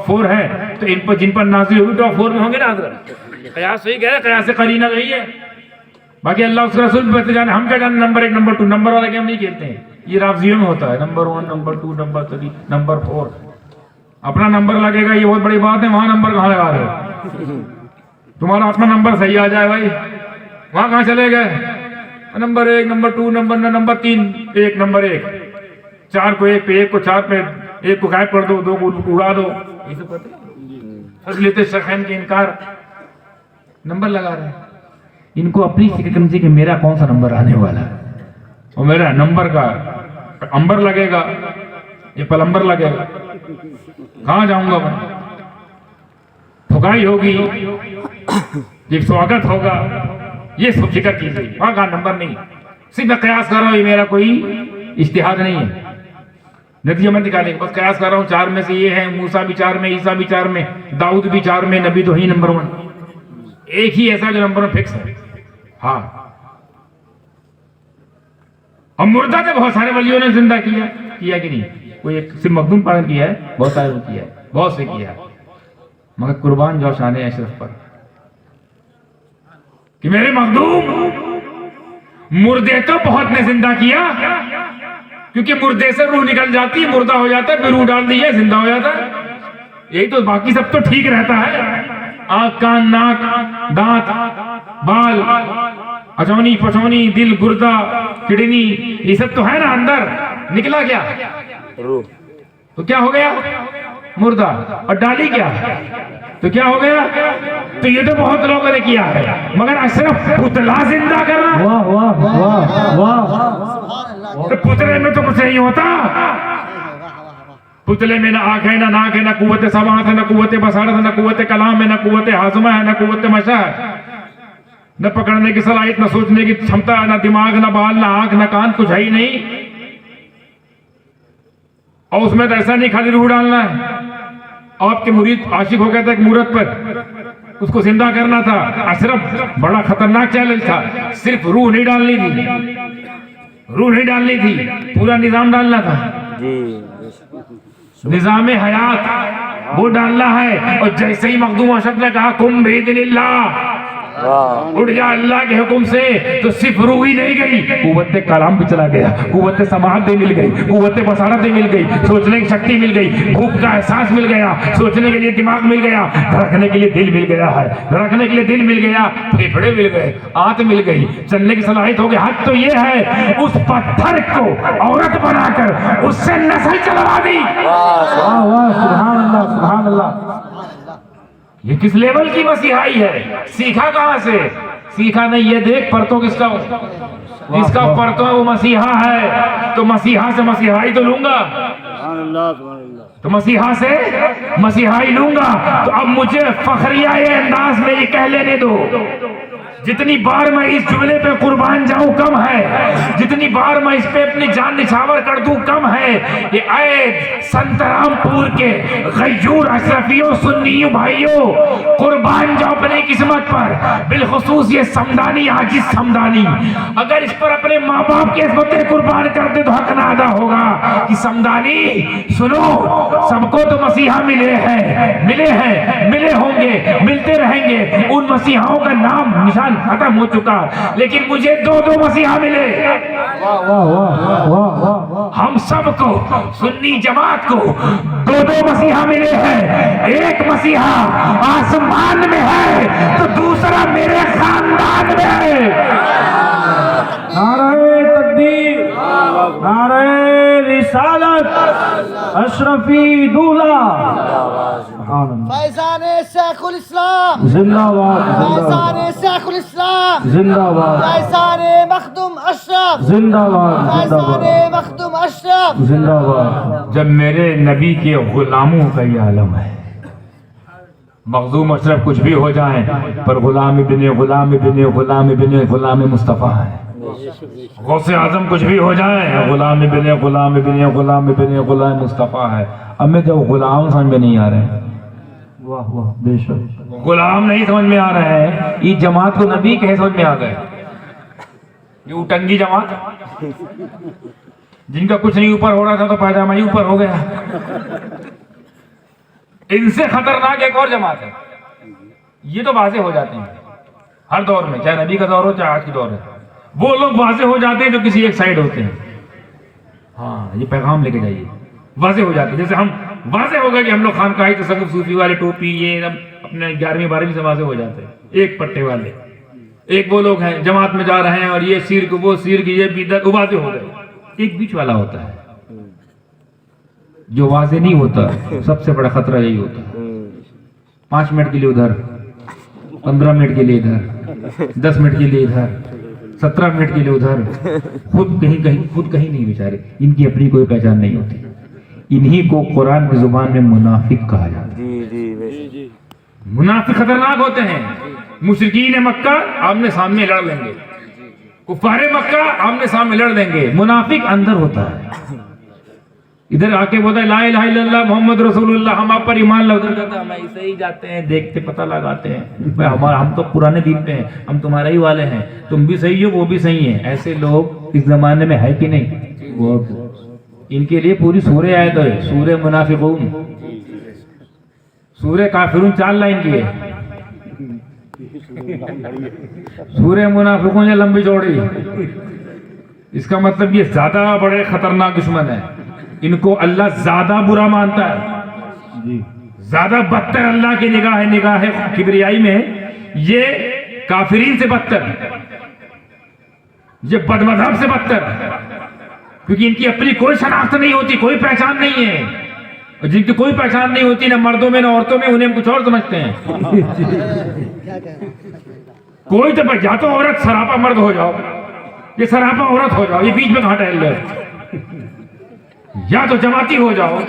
4 है, तो इन पर जिन पर नाज़िल होगी टॉप 4 में होंगे ना। हज़रत कयास वही कह रहे, कयास से करीना वही है। बाकी अल्लाह उसका रसूल बेहतर जाने, हम क्या जाने नंबर 1 नंबर 2 नंबर वाला गेम नहीं खेलते हैं। ये राफ़ज़ियों में होता है, नंबर 1 नंबर 2 नंबर 3 नंबर 4, अपना नंबर लगेगा, ये बहुत बड़ी बात है। वहां नंबर कहाँ लगा रहे हो? तुम्हारा अपना नंबर सही आ जाए भाई, वहां कहाँ चले गए? नंबर 1 नंबर 2 नंबर 3 1 नंबर 1, 4 को 1 पे, 1 को 4 पे, 1 को गायब कर दो, 2 को उड़ा दो। ये सब पता फजलियत शखैन के इनकार, नंबर लगा रहे हैं। इनको अपनी फिक्र करनी चाहिए कि मेरा कौन सा नंबर आने वाला है, और मेरा नंबर का अंबर लगेगा, ये पलंबर लगेगा, कहाँ जाऊंगा मैं? ठुकाई होगी, ये स्वागत होगा, ये सब फिक्र कीजिए। वहां का नंबर नहीं, सिर्फ मैं कयास कर रहा हूं, ये मेरा कोई इज्तिहाद नहीं है, नतीजा मत निकालेंगे, बस कयास कर रहा हूं। 4 में से ये है, मूसा भी 4 में, ईसा भी 4 में, दाऊद भी 4 में, नबी तो ही नंबर 1, एक ही ऐसा जो नंबर 1 फिक्स है। हाँ, और मुर्दा तो बहुत सारे वलियों ने जिंदा किया कि नहीं? कोई एक सिर्फ मखदूम पालन किया है, बहुत सारे ने किया है, बहुत से किया है, मगर कुर्बान जाओ शान अशरफ पर कि मेरे मखदूम मुर्दे तो बहुत ने जिंदा किया, क्योंकि मुर्दे से रूह निकल जाती है, मुर्दा हो जाता है, फिर रूह डाल दी है, जिंदा हो जाता है। यही तो, बाकी सब तो ठीक रहता है, आंख कान नाक दांत बाल अचौनी पचौनी दिल गुर्दा किडनी, ये सब तो है ना अंदर, निकला क्या? रूह। तो क्या हो गया? मुर्दा। और डाली क्या? तो क्या हो गया? तो ये तो बहुत लोगों ने किया है, मगर अशरफ पुतला जिंदा करना, वाह वाह वाह वाह। तो पुतले में तो कुछ नहीं होता। पुतले में ना आंख है, ना नाक है, ना कुव्वत समात है, ना कुव्वत बसारत है, ना कुव्वत कलाम है, ना कुव्वत हाजमा है, ना कुव्वत मशा है, न पकड़ने की सलाहियत, न सोचने की क्षमता, ना दिमाग, ना बाल, ना आंख, ना कान, कुछ है ही नहीं। और उसमें तो ऐसा नहीं खाली रूह डालना है। आपके मुरीद आशिक हो गया था एक मूरत पर, उसको जिंदा करना था। अशरफ बड़ा खतरनाक चैलेंज था। सिर्फ रूह नहीं डालनी थी, रूह नहीं डालनी थी, पूरा निजाम डालना था, निजाम हयात वो डालना है। और जैसे ही मखदूम अशरफ ने कहा कुम बिइज़्निल्लाह, उड़ जा अल्लाह के हुक्म से, तो सिर्फ रूह ही नहीं गई, कुव्वत कलाम भी चला गया, कुव्वत समाअत भी मिल गई, कुव्वत बसारत भी मिल गई, सोचने की शक्ति मिल गई, भूख का एहसास मिल गया, सोचने के लिए दिमाग मिल गया, धड़कने के लिए दिल मिल गया है, धड़कने के लिए दिल मिल गया, फेफड़े मिल गए, आंत मिल गई, चलने की सलाहियत हो गई। हद तो ये है उस पत्थर को औरत बनाकर उससे नस्ल चलवा दी। वाह वाह, सुभान अल्लाह सुभान अल्लाह। ये किस लेवल की मसीहाई है? सीखा कहां से? सीखा नहीं, ये देख परतों किसका, जिसका परतों है वो मसीहा है, तो मसीहा से मसीहाई तो लूंगा। सुभान अल्लाह सुभान अल्लाह। तो मसीहा से मसीहाई लूंगा। तो अब मुझे फखरिया ये अंदाज में ये कह लेने दो, जितनी बार मैं इस जुमले पे कुर्बान जाऊं कम है, जितनी बार मैं इस पे अपनी जान निछावर कर दूं कम है। ये ऐद संतरामपुर के गयूर अशरफियों सुन्नियों भाइयों, कुर्बान जाओ अपनी किस्मत पर, बिलखुसूस ये समदानी आजिज समदानी, अगर इस पर अपने माँ बाप की इस्मतें कुर्बान कर दे तो हक ना अदा होगा कि समदानी सुनो, सबको तो मसीहा मिले हैं, मिले होंगे, मिलते रहेंगे। उन मसीहाओं का नाम निशान खत्म हो चुका, लेकिन मुझे दो मसीहा मिले। हम सबको सुन्नी जमात को दो मसीहा मिले हैं। एक मसीहा आसमान में है तो दूसरा मेरे खानदान में है। नारे तकबीर, नारे रिसालत, अशरफी दूल्हा, फैजान शेखुल इस्लाम जिंदाबाद, फैजान शेखुल इस्लाम जिंदाबाद, फैजान मखदूम अशरफ जिंदाबाद, फैजान मखदूम अशरफ जिंदाबाद। जब मेरे नबी के गुलामों का ये आलम है, मखदूम अशरफ कुछ भी हो जाए पर गुलाम इब्ने गुलाम इब्ने गुलाम इब्ने गुलाम मुस्तफ़ा है। गौसे आजम कुछ भी हो जाए, गुलाम इब्ने गुलाम इब्ने गुलाम इब्ने गुलाम मुस्तफ़ा है। अब मैं जब गुलाम समझ में नहीं आ रहे हैं, वाह वाह, बेशक गुलाम नहीं समझ में आ रहे हैं, इस जमात को नबी कहे समझ में आ गए। ये उटंगी जमात जिनका कुछ नहीं ऊपर हो रहा था तो पैजामा ही ऊपर हो गया। इनसे खतरनाक एक और जमात है, ये तो वाज़ेह हो जाते हैं हर दौर में, चाहे नबी का दौर हो चाहे आज की दौर है। वो लोग वाज़ेह हो जाते हैं जो किसी एक साइड होते हैं। हाँ, ये पैगाम लेके जाइए, वाज़ेह हो जाते हैं। जैसे हम वाज़ेह हो गए कि हम लोग खानकाही तसव्वुफ सूफी वाले टोपी ये अपने 11वीं 12वीं से वाज़ेह हो जाते हैं। एक पट्टे वाले, एक वो लोग हैं जमात में जा रहे हैं और ये सिर को वो सिर की ये बिदअत, वो वाज़ेह हो गए। एक बीच वाला होता है जो वाज़ेह नहीं होता, सबसे बड़ा खतरा यही होता है। 5 मिनट के लिए उधर, 15 मिनट के लिए इधर, 10 मिनट के लिए इधर, 17 मिनट के लिए उधर, खुद कहीं नहीं बेचारे, इनकी अपनी कोई पहचान नहीं होती। इन्हीं को कुरान की जुबान में मुनाफिक कहा जाता है। मुनाफिक खतरनाक होते हैं। मुशरिकीन मक्का आमने सामने लड़ लेंगे, कुफारे मक्का आमने सामने लड़ लेंगे, मुनाफिक अंदर होता है। इधर आके बोलता है ला इलाहा इल्लल्लाह मोहम्मद रसूलुल्लाह, हम आप पर ईमान ला, उधर कहता है हम ऐसे ही जाते हैं, देखते पता लगाते हैं, हम तो पुराने दिन पे हैं, हम तुम्हारे ही वाले हैं, तुम भी सही हो वो भी सही है। ऐसे लोग इस जमाने में है कि नहीं? वो इनके लिए पूरी सूरह आयत है, सूरह मुनाफिकून, सूरह काफिरून 4 लाइन की है। सूरह मुनाफिकून लंबी चौड़ी, इसका मतलब ये ज्यादा बड़े खतरनाक दुश्मन है। इनको अल्लाह ज्यादा बुरा मानता है, ज्यादा बदतर अल्लाह की निगाह किबरियाई में ये काफिरीन से बदतर, ये बदमज़हब से बदतर, क्योंकि इनकी अपनी कोई शनाख्त नहीं होती, कोई पहचान नहीं है। और जिनकी कोई पहचान नहीं होती ना मर्दों में ना औरतों में, उन्हें हम कुछ और समझते हैं। कोई तो या तो औरत सरापा मर्द हो जाओ, ये सरापा औरत हो जाओ, ये बीच में कहां टहल रहे, या तो जमाती हो जाओ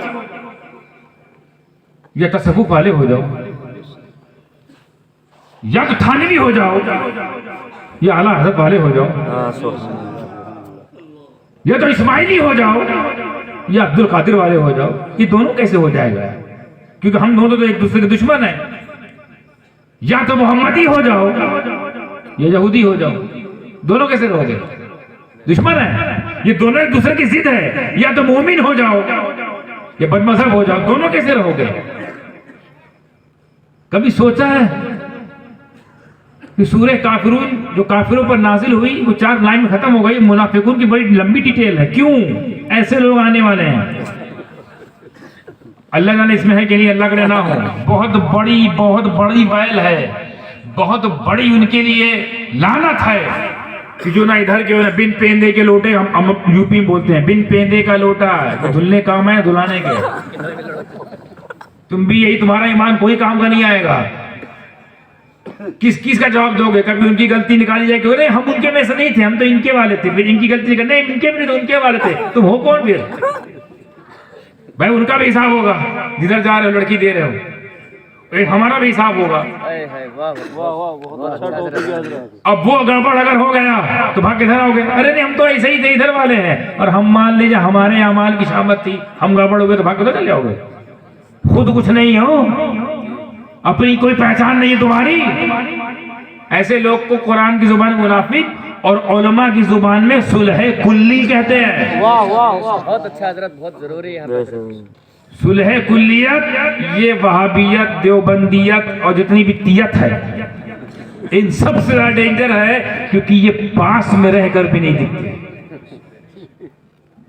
या तसव्वुफ वाले हो जाओ, या तो थानवी हो जाओ या आला हज़रत वाले हो जाओ, या तो इस्माइली हो जाओ या अब्दुल कादिर वाले हो जाओ। ये दोनों कैसे हो जाएगा? क्योंकि हम दोनों तो एक दूसरे के दुश्मन हैं। या तो मोहम्मदी हो जाओ या यहूदी हो जाओ, दोनों कैसे रहोगे? दुश्मन है, ये दोनों एक दूसरे की जिद है। या तो मोमिन हो जाओ या बदमज़हब हो जाओ, दोनों कैसे रहोगे? कभी सोचा है कि सूरह काफिरून जो काफिरों पर नाजिल हुई वो 4 लाइन में खत्म हो गई? मुनाफिकून की बड़ी लंबी डिटेल है। क्यों ऐसे लोग आने वाले हैं? अल्लाह जाने इसमें है कि नहीं, अल्लाह करे ना हो। बहुत बड़ी वैल है, बहुत बड़ी उनके लिए लानत है कि जो ना इधर के बिन पेंदे के लोटे, हम यूपी में बोलते हैं बिन पेंदे का लोटा तो धुलने काम है, धुलाने के। तुम भी यही, तुम्हारा ईमान कोई काम का नहीं आएगा। किस का जवाब दोगे? कभी उनकी गलती निकाली जाए कि हम उनके में से नहीं थे, हम तो इनके वाले थे, फिर इनकी गलती नहीं, इनके में तो उनके वाले थे, तुम हो कौन फिर? भाई उनका भी हिसाब होगा, जिधर जा रहे हो लड़की दे रहे हो, एक हमारा भी हिसाब होगा। वाह वाह बहुत अच्छा टॉपिक है हजरत। अब वो गड़बड़ अगर हो गया तो भाग किधर आओगे? अरे नहीं हम तो ऐसे ही थे, इधर वाले हैं, और हम मान लीजिए हमारे अमाल की शामत थी, हम गड़बड़ हो गए तो भाग किधर चले जाओगे? खुद कुछ नहीं हो, अपनी कोई पहचान नहीं है तुम्हारी। ऐसे लोग को कुरान की जुबान में मुनाफिक और उलमा की जुबान में सुलह कुल्ली कहते हैं। वाह वाह वाह बहुत अच्छा हजरत, बहुत जरूरी है। सुलह कुल्लियत ये वहाबियत, देवबंदियत और जितनी भी तियत है, इन सबसे ज्यादा डेंजर है, क्योंकि ये पास में रहकर भी नहीं दिखते।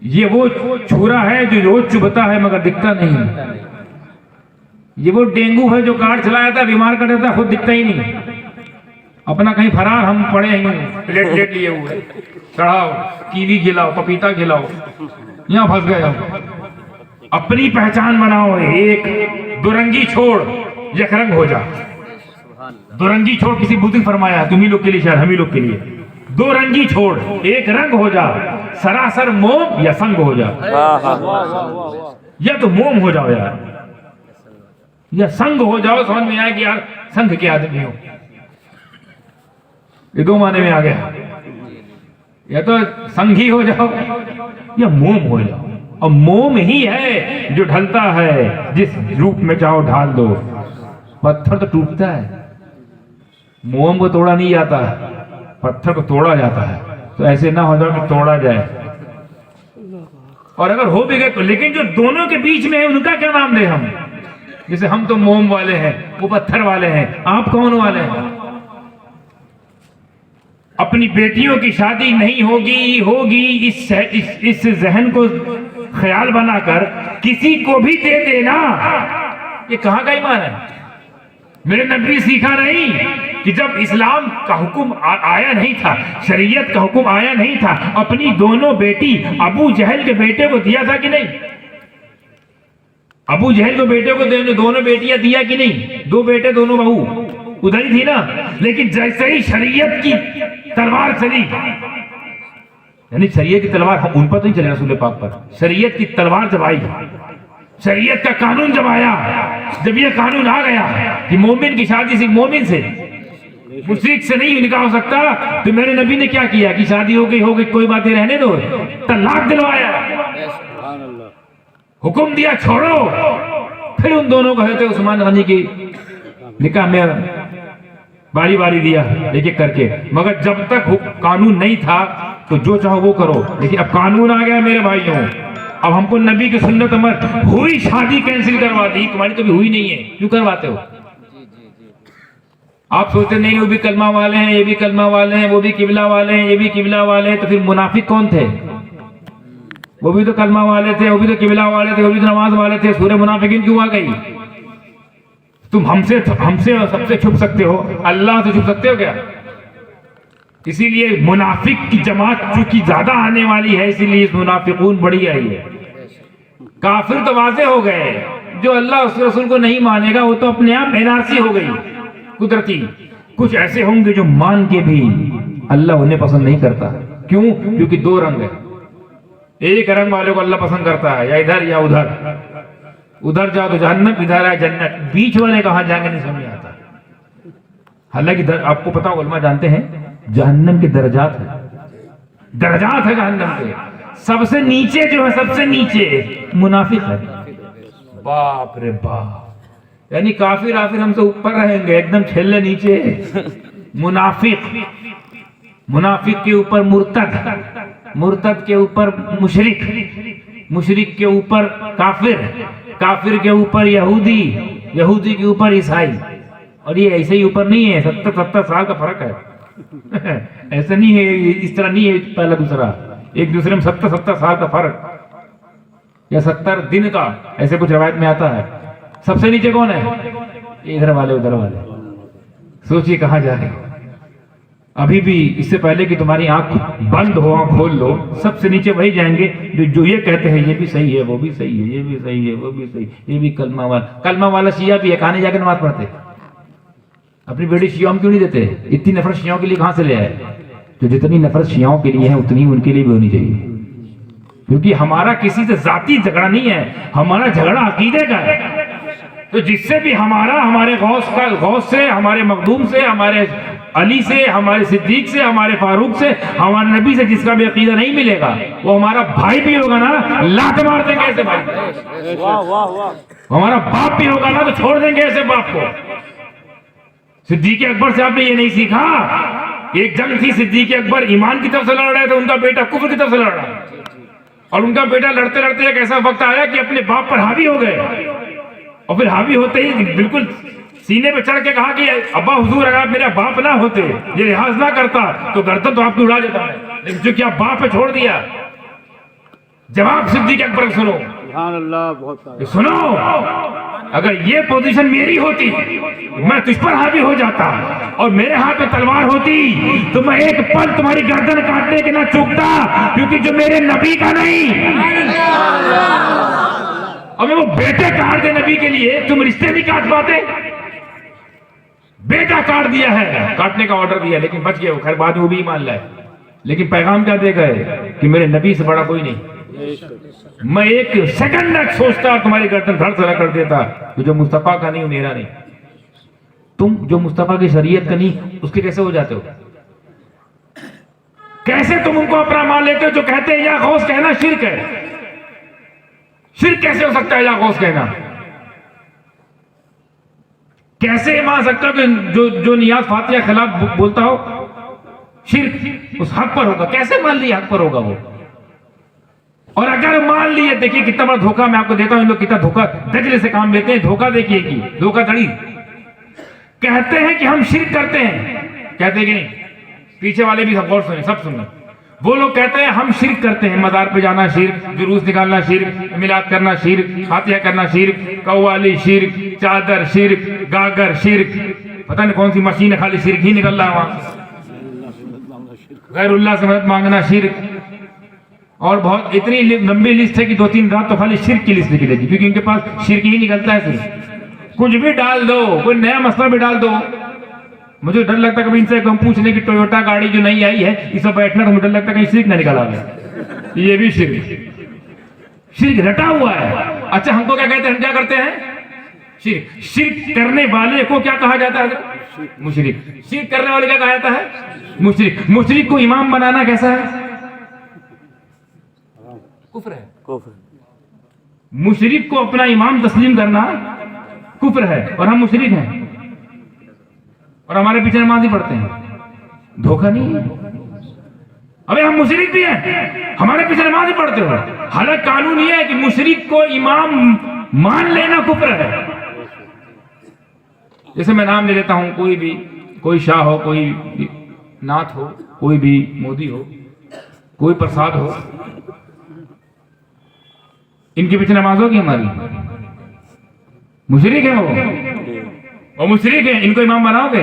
ये वो छुरा है जो रोज चुभता है मगर दिखता नहीं। ये वो डेंगू है जो कार्ड चलाया था, बीमार कर देता, खुद दिखता ही नहीं, अपना कहीं फरार, हम पड़े हैं प्लेट लिए हुए, चढ़ाओ कीवी खिलाओ, पपीता खिलाओ, यहाँ फंस गए हम। अपनी पहचान बनाओ, एक दुरंगी छोड़ एक रंग हो जा। दुरंगी छोड़ किसी बुजुर्ग फरमाया, तुम्ही लोग के लिए शायद, हम ही लोग के लिए, दो रंगी छोड़ एक रंग हो जा, सरासर मोम या संग हो जा। या तो मोम हो जाओ यार, या संग हो जाओ, समझ में आया कि यार संघ के आदमी हो, ये दो माने में आ गया। या तो संघी हो जाओ या मोम हो जाओ, और मोम ही है जो ढलता है, जिस रूप में चाहो ढाल दो। पत्थर तो टूटता है, मोम को तोड़ा नहीं जाता, पत्थर को तोड़ा जाता है। तो ऐसे ना हो जाओ कि तोड़ा जाए, और अगर हो भी गए तो, लेकिन जो दोनों के बीच में है उनका क्या नाम दे हम? जैसे हम तो मोम वाले हैं, वो पत्थर वाले हैं, आप कौन वाले हैं? अपनी बेटियों की शादी नहीं होगी इस जहन को ख्याल बनाकर किसी को भी दे देना, ये कहां का ईमान है? मेरे नबी सीखा नहीं कि जब इस्लाम का हुक्म आया नहीं था, शरीयत का हुक्म आया नहीं था, अपनी दोनों बेटी अबू जहल के बेटे को दिया था कि नहीं? अबू जहल को बेटे को दोनों बेटियां दिया कि नहीं? दो बेटे दोनों बहू उधर ही थी ना। लेकिन जैसे ही शरीयत की तलवार चली, यानी शरीयत की तलवार हम उन पर तो नहीं चले, रसूल पाक पर, शरीयत की तलवार जब आई, शरीयत का कानून जब आया, जब ये कानून आ गया कि मोमिन की शादी सिर्फ मोमिन से, मुशरिक से नहीं निकाह हो सकता, तो मेरे नबी ने क्या किया कि शादी हो गई कोई बातें रहने दो, तलाक दिलवाया, हुक्म दिया छोड़ो। फिर उन दोनों को हज़रत उस्मान गनी की निकाह में बारी बारी दिया एक एक करके, मगर जब तक कानून नहीं था तो जो चाहो वो करो। लेकिन अब कानून आ गया मेरे भाइयों, अब हमको नबी की सुन्नत अमर हुई, शादी कैंसिल करवा दी, तुम्हारी तो भी हुई नहीं है, क्यों करवाते हो? आप सोचते नहीं वो भी कलमा वाले हैं, ये भी कलमा वाले हैं, वो भी किबला वाले हैं, ये भी किबला वाले हैं, तो फिर मुनाफिक कौन थे? वो भी तो कलमा वाले थे, वो भी तो किबला वाले थे, वो भी तो नमाज वाले थे, सूरह मुनाफिकीन क्यों आ गई? तुम हमसे सबसे छुप सकते हो, अल्लाह से छुप सकते हो क्या? इसीलिए मुनाफिक की जमात चूंकि ज्यादा आने वाली है, इसीलिए इस मुनाफिकून बड़ी आई है। काफिर तो वाज़े हो गए, जो अल्लाह उसके रसूल को नहीं मानेगा वो तो अपने आप एनआरसी हो गई कुदरती। कुछ ऐसे होंगे जो मान के भी अल्लाह उन्हें पसंद नहीं करता। क्यों? क्योंकि दो रंग है, एक रंग वाले को अल्लाह पसंद करता है, या इधर या उधर, उधर जाओ तो जहन्नम, इधर आए जन्नत, बीच वाले कहां जाएंगे नहीं समझ आता। हालांकि आपको पता, उलमा जानते हैं जहन्नम के दर्जात है, दर्जात है जहन्नम के। सबसे नीचे जो है, सबसे नीचे मुनाफिक है। बाप रे बाप, यानी काफिर आफिर हमसे ऊपर रहेंगे, एकदम छेले नीचे मुनाफिक, मुनाफिक के ऊपर मुर्तद, मुर्तद के ऊपर मुशरिक, मुशरिक के ऊपर काफिर, काफिर के ऊपर यहूदी, यहूदी के ऊपर ईसाई। और ये ऐसे ही ऊपर नहीं है, 70-70 साल का फर्क है ऐसा नहीं है, इस तरह नहीं है पहला दूसरा, एक दूसरे में 70-70 साल का फर्क, या 70 दिन का, ऐसे कुछ रवायत में आता है। सबसे नीचे कौन है? इधर वाले उधर वाले। सोचिए कहां जा रहे हो। अभी भी इससे पहले कि तुम्हारी आंख बंद हो, आंख खोल लो, सबसे नीचे वही जाएंगे जो ये कहते हैं ये भी सही है, वो भी सही है, ये भी सही है, वो भी सही, ये भी कलमा वाला शिया भी है। कहां नहीं जाकर नमाज पढ़ते? अपनी बेटी शियाओं क्यों नहीं देते? इतनी नफरत शियाओं के लिए कहां से ले आए? तो जितनी नफरत शियाओं के लिए है उतनी उनके लिए भी होनी चाहिए। क्योंकि हमारा किसी से जाती झगड़ा नहीं है, हमारा झगड़ा अकीदे का है। तो जिससे भी हमारे गौस से, हमारे मखदूम से, हमारे अली से, हमारे सिद्दीक से, हमारे फारूक से, हमारे नबी से जिसका भी अकीदा नहीं मिलेगा, वो हमारा भाई भी होगा ना, लात मार देंगे ऐसे भाई। वाह वाह वाह। हमारा बाप भी होगा ना, तो छोड़ देंगे ऐसे बाप को। सिद्दीक अकबर से आपने ये नहीं सीखा? एक जंग थी, सिद्दीक अकबर ईमान की तरफ से लड़ रहे थे, उनका बेटा कुफ्र की तरफ से लड़ रहा, और उनका बेटा लड़ते लड़ते एक ऐसा वक्त आया कि अपने बाप पर हावी हो गए, और फिर हावी होते ही बिल्कुल सीने पे चढ़ के कहा कि अब्बा हुजूर, अगर मेरा बाप ना होते, ये लिहाज ना करता, तो गर्दन तो आपकी उड़ा देता है, लेकिन जो क्या बाप पे छोड़ दिया। जवाब सिद्दीक अकबर सुनो, सुभान अल्लाह। बहुत सुनो, अगर ये पोजीशन मेरी होती, मैं तुझ पर हावी हो जाता, और मेरे हाथ में तलवार होती, तो मैं एक पल तुम्हारी गर्दन काटने के ना चूकता, क्योंकि जो मेरे नबी का नहीं, और वो बेटे काट दे नबी के लिए, तुम रिश्ते नहीं काट पाते। बेटा काट दिया है, काटने का ऑर्डर दिया, लेकिन बच गए। खैर बाद में वो भी मान लाए, लेकिन पैगाम क्या दे गए कि मेरे नबी से बड़ा कोई नहीं। मैं एक सेकंड तक सोचता, तुम्हारी गर्दन धड़ से कर देता, तो जो मुस्तफा का नहीं, मेरा नहीं। तुम जो मुस्तफा की शरीयत का नहीं, उसके कैसे हो जाते हो? कैसे तुम उनको अपना मान लेते हो? जो कहते हैं या गौस कहना शिर्क है। शिर्क कैसे हो सकता है या गौस कहना? कैसे मान सकते हो कि जो नियाज फातिहा के खिलाफ बोलता हो, शिर्क उस हक पर होगा? कैसे मान लिया हक पर होगा वो? और अगर मान लिए, देखिए कितना बड़ा धोखा मैं आपको देता हूं, इन लोग कितना धोखा दजले से काम लेते हैं। धोखा देखिए कि धोखाधड़ी कहते हैं कि हम शिर्क करते हैं, कहते हैं कि नहीं? पीछे वाले भी सब गौर सुने, सब सुनना। वो लोग कहते हैं हम शिर्क करते हैं, मजार पे जाना शिर्क, जुलूस निकालना शिर्क, मिलाद करना शिर्क, फातिहा करना शिर्क, कव्वाली शिर्क, चादर शिर्क, गागर शिर्क, पता नहीं कौन सी मशीन है, खाली शिर्क ही निकल रहा है वहां। गैरुल्लाह से मदद मांगना शिर्क, और बहुत इतनी लंबी लिस्ट है कि 2-3 रात तो खाली शिर्क की लिस्ट लिखी रहेगी, क्योंकि इनके पास शिर्क ही निकलता है सिर्फ। कुछ भी डाल दो, कोई नया मसला भी डाल दो। मुझे डर लगता है कभी इनसे हम पूछने की टोयोटा गाड़ी जो नई आई है, इसमें बैठना, तो मुझे डर लगता है कहीं शिर्क ना निकाला गया। ये भी शिर्क रटा हुआ है। अच्छा, हमको क्या कहते हैं? हम क्या करते हैं? शिर्क। शिर्क करने वाले को क्या कहा जाता है? मुशरिक। शिर्क करने वाले क्या कहा जाता है? मुशरिक। मुशरिक को इमाम बनाना कैसा है? कुफ्र है। कुफ्र। मुशरिक को अपना इमाम तस्लीम करना कुफ्र है, और हम मुशरिक हैं, और हमारे पीछे नमाज ही पढ़ते हैं। धोखा नहीं है? अबे हम मुशरिक भी हैं, हमारे पीछे नमाज ही पढ़ते हो। हालांकि कानून ये है कि मुशरिक को इमाम मान लेना कुफ्र है। जैसे मैं नाम ले लेता हूं, कोई भी, कोई शाह हो, कोई नाथ हो, कोई भी मोदी हो, कोई प्रसाद हो, इनके पीछे नमाज होगी हमारी? मुशरिक है वो मुशरिक है। इनको इमाम बनाओगे?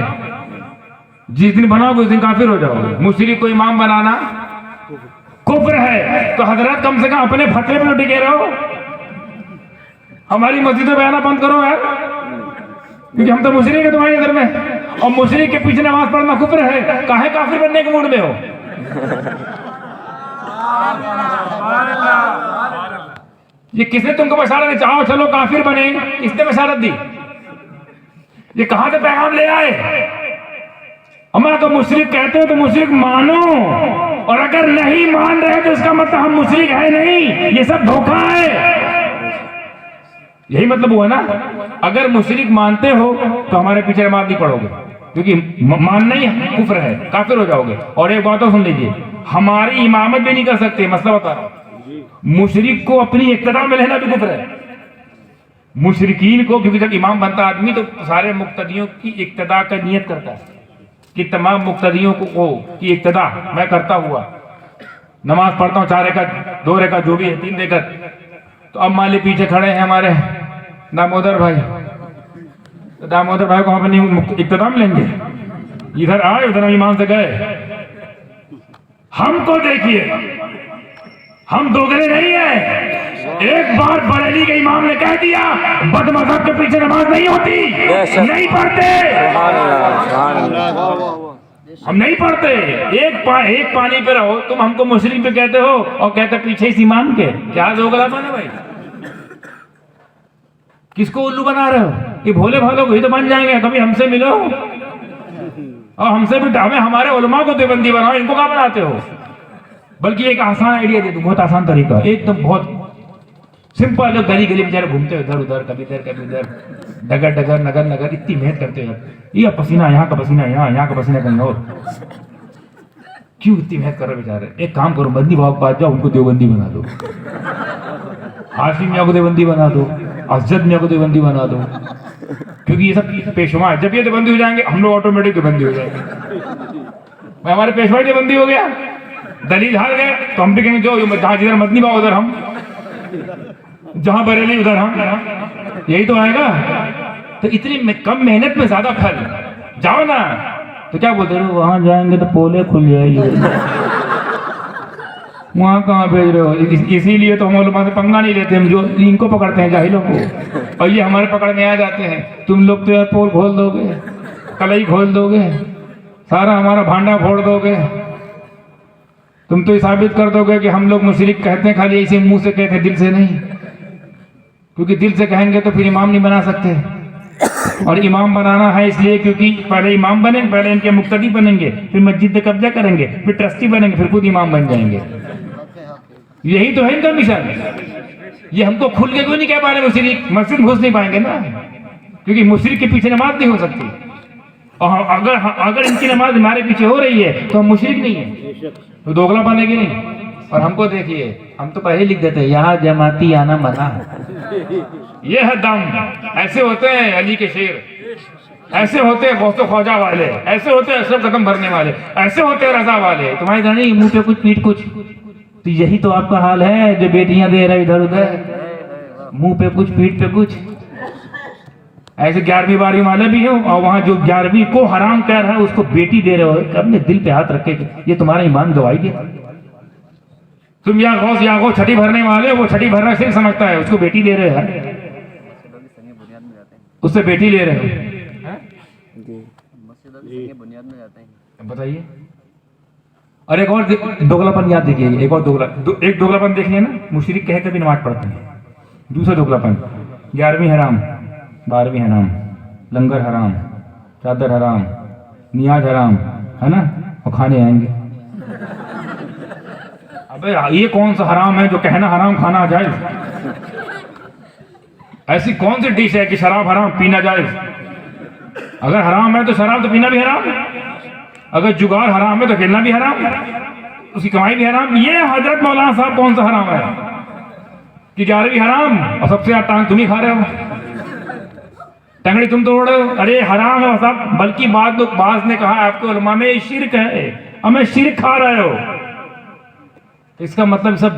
जिस दिन बनाओगे उस दिन काफिर हो जाओगे। मुशरिक को इमाम बनाना कुफ्र है। तो हजरत कम से कम अपने फतवे में टिके रहो, हमारी मस्जिदों में आना बंद करो यार, क्योंकि हम तो मुशरिक है तुम्हारी नजर में, और मुशरिक के पीछे नमाज पढ़ना कुफ्र है। काहे काफिर बनने के मूड में हो? ये किसने तुमको बशारत दी? चाहो चलो काफिर बने, किसने बशारत दी? ये कहां से पैगाम ले आए? हमारा तो मुशरिक कहते हो तो मुशरिक मानो, और अगर नहीं मान रहे तो इसका मतलब हम मुशरिक है नहीं, ये सब धोखा है। यही मतलब हुआ ना। अगर मुशरिक मानते हो तो हमारे पीछे नमाज नहीं पढ़ोगे, क्योंकि मानना ही कुफ्र है, काफिर हो जाओगे। और एक बात और सुन लीजिए, हमारी इमामत भी नहीं कर सकते, मसला बता रहा हूं। मुशरिक को अपनी इक्तदा में लेना भी कुफ्र है। मुशरिकीन को, क्योंकि जब इमाम बनता आदमी तो सारे मुक्तदियों की इक्तदा का नियत करता है कि तमाम मुक्तदियों को की इक्तदा मैं करता हुआ नमाज पढ़ता हूँ, 4 रकात 2 रकात जो भी है, 3 रकात। तो अब मान ली पीछे खड़े हैं हमारे दामोदर भाई, तो दामोदर भाई को हम अपनी इक्तदा में लेंगे? इधर आए, उधर हम इमाम से गए। हमको देखिए, हम दोगले नहीं है। एक बार बरेली के इमाम ने कह दिया बदमज़हब के पीछे नमाज नहीं होती, नहीं पढ़ते। हम नहीं पढ़ते। एक पानी पे रहो, तुम हमको मुशरिक पे कहते हो और कहते पीछे इस इमाम के। क्या दोगलापन है भाई? किसको उल्लू बना रहे हो? ये भोले भालों को ही तो बन जाएंगे। कभी हमसे मिलो और हमसे भी हमें हमारे उलमा को देवबंदी बनाओ, इनको क्या बनाते हो? बल्कि एक आसान आइडिया दे दूं, बहुत आसान तरीका, एकदम बहुत सिंपल। लोग गली गली बेचारे घूमते हो, इधर उधर, कभी इधर कभी उधर, डगर डगर, नगर नगर, इतनी मेहनत करते हो। ये पसीना यहाँ का पसीना यहाँ, यहाँ का पसीना कहीं और, क्यों इतनी मेहनत कर रहे बेचारे? एक काम करो, बंदी भाव के पास जाओ, उनको देवबंदी बना दो। हाशिम मियां को देवबंदी बना दो, अफजद मियां को देवबंदी बना दो, क्योंकि ये सब पेशवा है। जब ये देवबंदी हो जाएंगे, हम लोग ऑटोमेटिक देवबंदी हो जाएंगे। हमारे पेशवा देवबंदी हो गया, दलील हार गए, तो हम भी कहेंगे जो जहाँ जिधर मदनी भाव उधर हम, जहां बरेली उधर हम, यही तो आएगा। तो इतनी कम मेहनत में ज्यादा फल, जाओ ना। तो क्या बोलते हो, वहां जाएंगे तो पोले खुल जाएगी। वहां कहाँ भेज रहे हो? इसीलिए तो हम उलमा से पंगा नहीं लेते, हम जो इनको पकड़ते हैं, जाहिलों को, और ये हमारे पकड़ में आ जाते हैं। तुम लोग तो यार पोल खोल दोगे, कलई खोल दोगे, सारा हमारा भांडा फोड़ दोगे, तुम तो ये साबित कर दोगे कि हम लोग मुशरिक कहते हैं, खाली इसी मुंह से कहते हैं, दिल से नहीं। क्योंकि दिल से कहेंगे तो फिर इमाम नहीं बना सकते, और इमाम बनाना है इसलिए क्योंकि पहले इमाम बने, पहले इनके मुक्तदी बनेंगे, फिर मस्जिद पे कब्जा करेंगे, फिर ट्रस्टी बनेंगे, फिर खुद इमाम बन जाएंगे। यही तो है इनका मिशन। ये हमको खुल के क्यों नहीं कह पा रहे मुशरिक? मस्जिद घुस नहीं पाएंगे ना, क्योंकि मुशरिक के पीछे नमाज नहीं हो सकती। और अगर इनकी नमाज हमारे पीछे हो रही है तो हम मुशरिक नहीं है, तो दोगला बनेगी नहीं। और हमको देखिए, हम तो पहले लिख देते हैं, यहाँ जमाती आना मना। ये है दम, ऐसे होते हैं अली के शेर, ऐसे होते हैं गौसो ख्वाजा वाले, ऐसे होते हैं अशरफ कदम भरने वाले, ऐसे होते हैं रजा वाले। तुम्हारी तरह नहीं मुंह पे कुछ पीठ कुछ। तो यही तो आपका हाल है, जो बेटियां दे रहे इधर उधर, मुंह पे कुछ पीठ पे कुछ। ऐसे 11वीं 12वीं वाले भी हो, और वहां जो 11वीं को हराम कह रहा है उसको बेटी दे रहे हो। अपने दिल पे हाथ रखे, ये तुम्हारा ईमान गवाही दे। तुम या गौ छठी भरने वाले, वो छठी भरना सिर्फ समझता है, उसको बेटी दे रहे हैं, उससे बेटी ले रहे हो। बताइए। और एक और दोगलापन याद देखिए, एक और दोगलापन देख लिया ना, मुशरिक कह के भी नमाज पढ़ते हैं। दूसरा दोगलापन, 11वीं हराम, 12वीं हराम, लंगर हराम, चादर हराम, नियाज हराम, है ना, और खाने आएंगे। अबे ये कौन सा हराम है जो कहना हराम खाना जायज? ऐसी कौन सी डिश है कि शराब हराम पीना जायज? अगर हराम है तो शराब तो पीना भी हराम, अगर जुगार हराम है तो खेलना भी हराम, उसकी कमाई भी हराम। ये हजरत मौलाना साहब कौन सा हराम है कि 11वीं हराम और सबसे ज्यादा टांग तुम ही खा रहे हो, टंगड़ी तुम तोड़ रहे हो? अरे हराम है साहब, बल्कि बाज ने कहा आपके उलमा में शिरक है, हमें शिरक खा रहे हो। इसका मतलब सब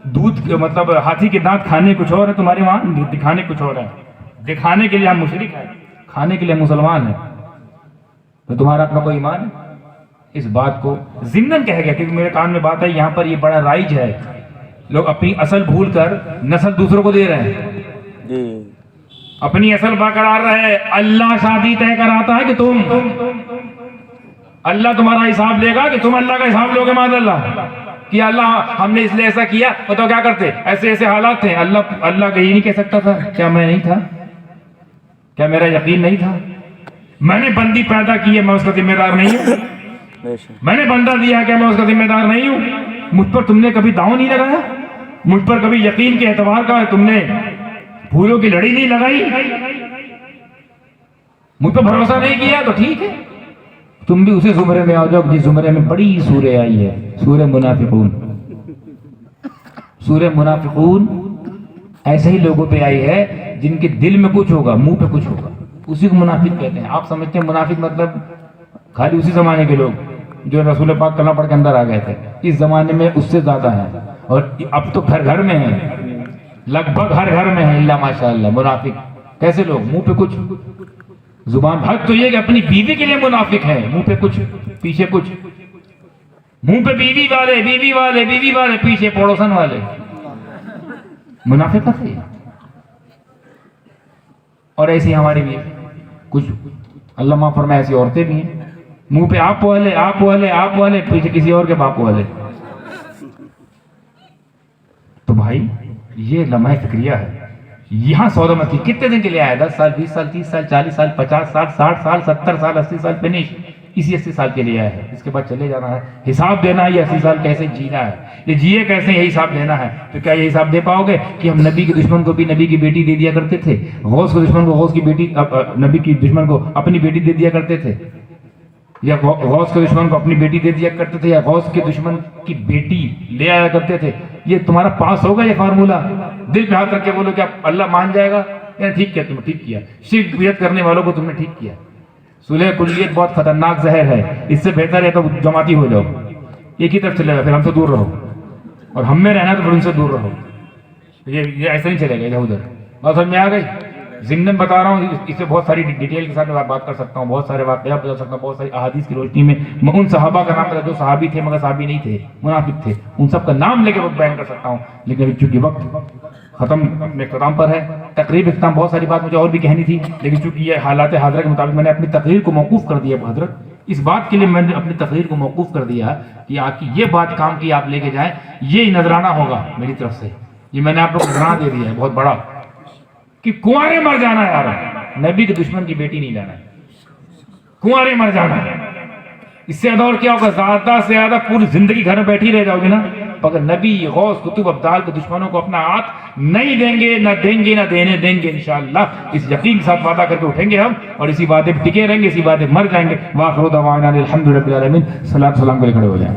दूध, मतलब हाथी के दांत खाने कुछ और है, तुम्हारे वहां दिखाने कुछ और है। दिखाने के लिए हम मुशरिक हैं, खाने के लिए मुसलमान हैं। तो तुम्हारा अपना कोई ईमान है? इस बात को जिम्नन कह गया, क्योंकि मेरे कान में बात है, यहाँ पर ये बड़ा राइज है। लोग अपनी असल भूल कर नस्ल दूसरों को दे रहे हैं, अपनी असल बरकरार रहे। अल्लाह शादी तय कराता है कि तुम, अल्लाह तुम्हारा हिसाब लेगा कि तुम अल्लाह का हिसाब लोगे? माज़अल्लाह कि अल्लाह हमने इसलिए ऐसा किया, बताओ क्या करते, ऐसे ऐसे हालात थे। अल्लाह कहीं नहीं कह सकता था क्या मैं नहीं था? क्या मेरा यकीन नहीं था? मैंने बंदी पैदा की है, मैं उसका जिम्मेदार नहीं हूँ? मैंने बंदा दिया है, क्या मैं उसका जिम्मेदार नहीं हूँ? मुझ पर तुमने कभी दांव नहीं लगाया, मुझ पर कभी यकीन के एतबार का तुमने फूलों की लड़ी नहीं लगाई, मुझ पर भरोसा नहीं किया, तो ठीक है, तुम भी उसी जुमरे में आ जाओ जिस जुमरे में बड़ी सूरह आई है, सूरह मुनाफिकून। सूरह मुनाफिकून ऐसे ही लोगों पे आई है जिनके दिल में कुछ होगा, मुंह पे कुछ होगा, उसी को मुनाफिक कहते हैं। आप समझते हैं मुनाफिक मतलब खाली उसी जमाने के लोग जो रसूल पाक कलमा पढ़ के अंदर आ गए थे, इस जमाने में उससे ज्यादा है, और अब तो घर घर में है, लगभग हर घर में है, इल्ला माशाअल्लाह। मुनाफिक कैसे लोग? मुंह पे कुछ, जुबान हक तो ये कि अपनी बीवी के लिए मुनाफिक है, मुंह पे कुछ पीछे कुछ, मुंह पे बीवी वाले बीवी वाले बीवी वाले, पीछे पड़ोसन वाले, मुनाफिक है। और ऐसी हमारी भी कुछ, अल्लाह माफ फरमाए, ऐसी औरतें भी हैं मुंह पे आप वाले आप वाले आप वाले, पीछे किसी और के बाप वाले। तो भाई ये लम्हा फिक्रिया है। यहाँ सौदा मत की, कितने दिन के लिए आया? 10 साल, 20 साल, 30 साल, 40 साल, 50 साल, 60 साल, 70 साल, 80 साल, फिनिश। इसी 80 साल के लिए आया है, इसके बाद चले जाना है। हिसाब देना है ये 80 साल कैसे जीना है, ये जिए कैसे, यही हिसाब देना है। तो क्या ये हिसाब दे पाओगे कि हम नबी के दुश्मन को भी नबी की बेटी दे दिया करते थे, गौस के दुश्मन को गौस की बेटी, नबी की दुश्मन को अपनी बेटी दे दिया करते थे, या गौस के दुश्मन को अपनी बेटी दे दिया करते थे, या गौस के दुश्मन की बेटी ले आया करते थे? ये तुम्हारा पास होगा ये फार्मूला? दिल पे हाथ रख के बोलो क्या अल्लाह मान जाएगा? ठीक किया, तुमने ठीक किया। शिर्क बिदअत करने वालों को तुमने ठीक किया। सुलह कुल्लियत बहुत खतरनाक जहर है, इससे बेहतर है तो जमाती हो जाओ, एक ही तरफ चलेगा, फिर हमसे दूर रहो, और हम में रहना तो फिर उनसे दूर रहो। ये ऐसा नहीं चलेगा इधर उधर। बात समझ में आ गई? ज़िम्मन बता रहा हूँ, इससे बहुत सारी डिटेल के साथ मैं बात कर सकता हूँ, बहुत सारे वाक़या बता सकता हूँ, बहुत सारी अहादीस की रोशनी में। मैं उन सहाबा का नाम बता, जो सहाबी थे मगर सहाबी नहीं थे, मुनाफिक थे, उन सब का नाम लेके वक्त बयान कर सकता हूँ। लेकिन चूंकि वक्त खत्म अपने इख्तिताम पर है, तकरीब इख्तिताम, बहुत सारी बात मुझे और भी कहनी थी, लेकिन चूंकि ये हालात हाज़िरा के मुताबिक मैंने अपनी तकरीर को मौकूफ़ कर दिया। हज़रत, इस बात के लिए मैंने अपनी तकरीर को मौकूफ़ कर दिया कि आपकी ये बात काम की आप लेके जाएं, ये नजराना होगा मेरी तरफ से। ये मैंने आप लोग को नजराना दे दिया है बहुत बड़ा, कि कुंवारे मर जाना है यार, नबी के दुश्मन की बेटी नहीं लाना है, कुंवारे मर जाना है। इससे ज्यादा और क्या होगा? ज्यादा से ज्यादा पूरी जिंदगी घर में बैठी रह जाओगे ना, मगर नबी गौस कुतुब अब्दाल के दुश्मनों को अपना हाथ नहीं देंगे, ना देंगे, ना देने देंगे इंशाअल्लाह। इस यकीन के साथ वादा करके उठेंगे हम, और इसी वादे पे टिके रहेंगे, इसी वादे मर जाएंगे। वाखिरु दवाना अल्हम्दुलिल्लाहि रब्बिल आलमीन। सलात सलाम के लिए खड़े हो जाएं।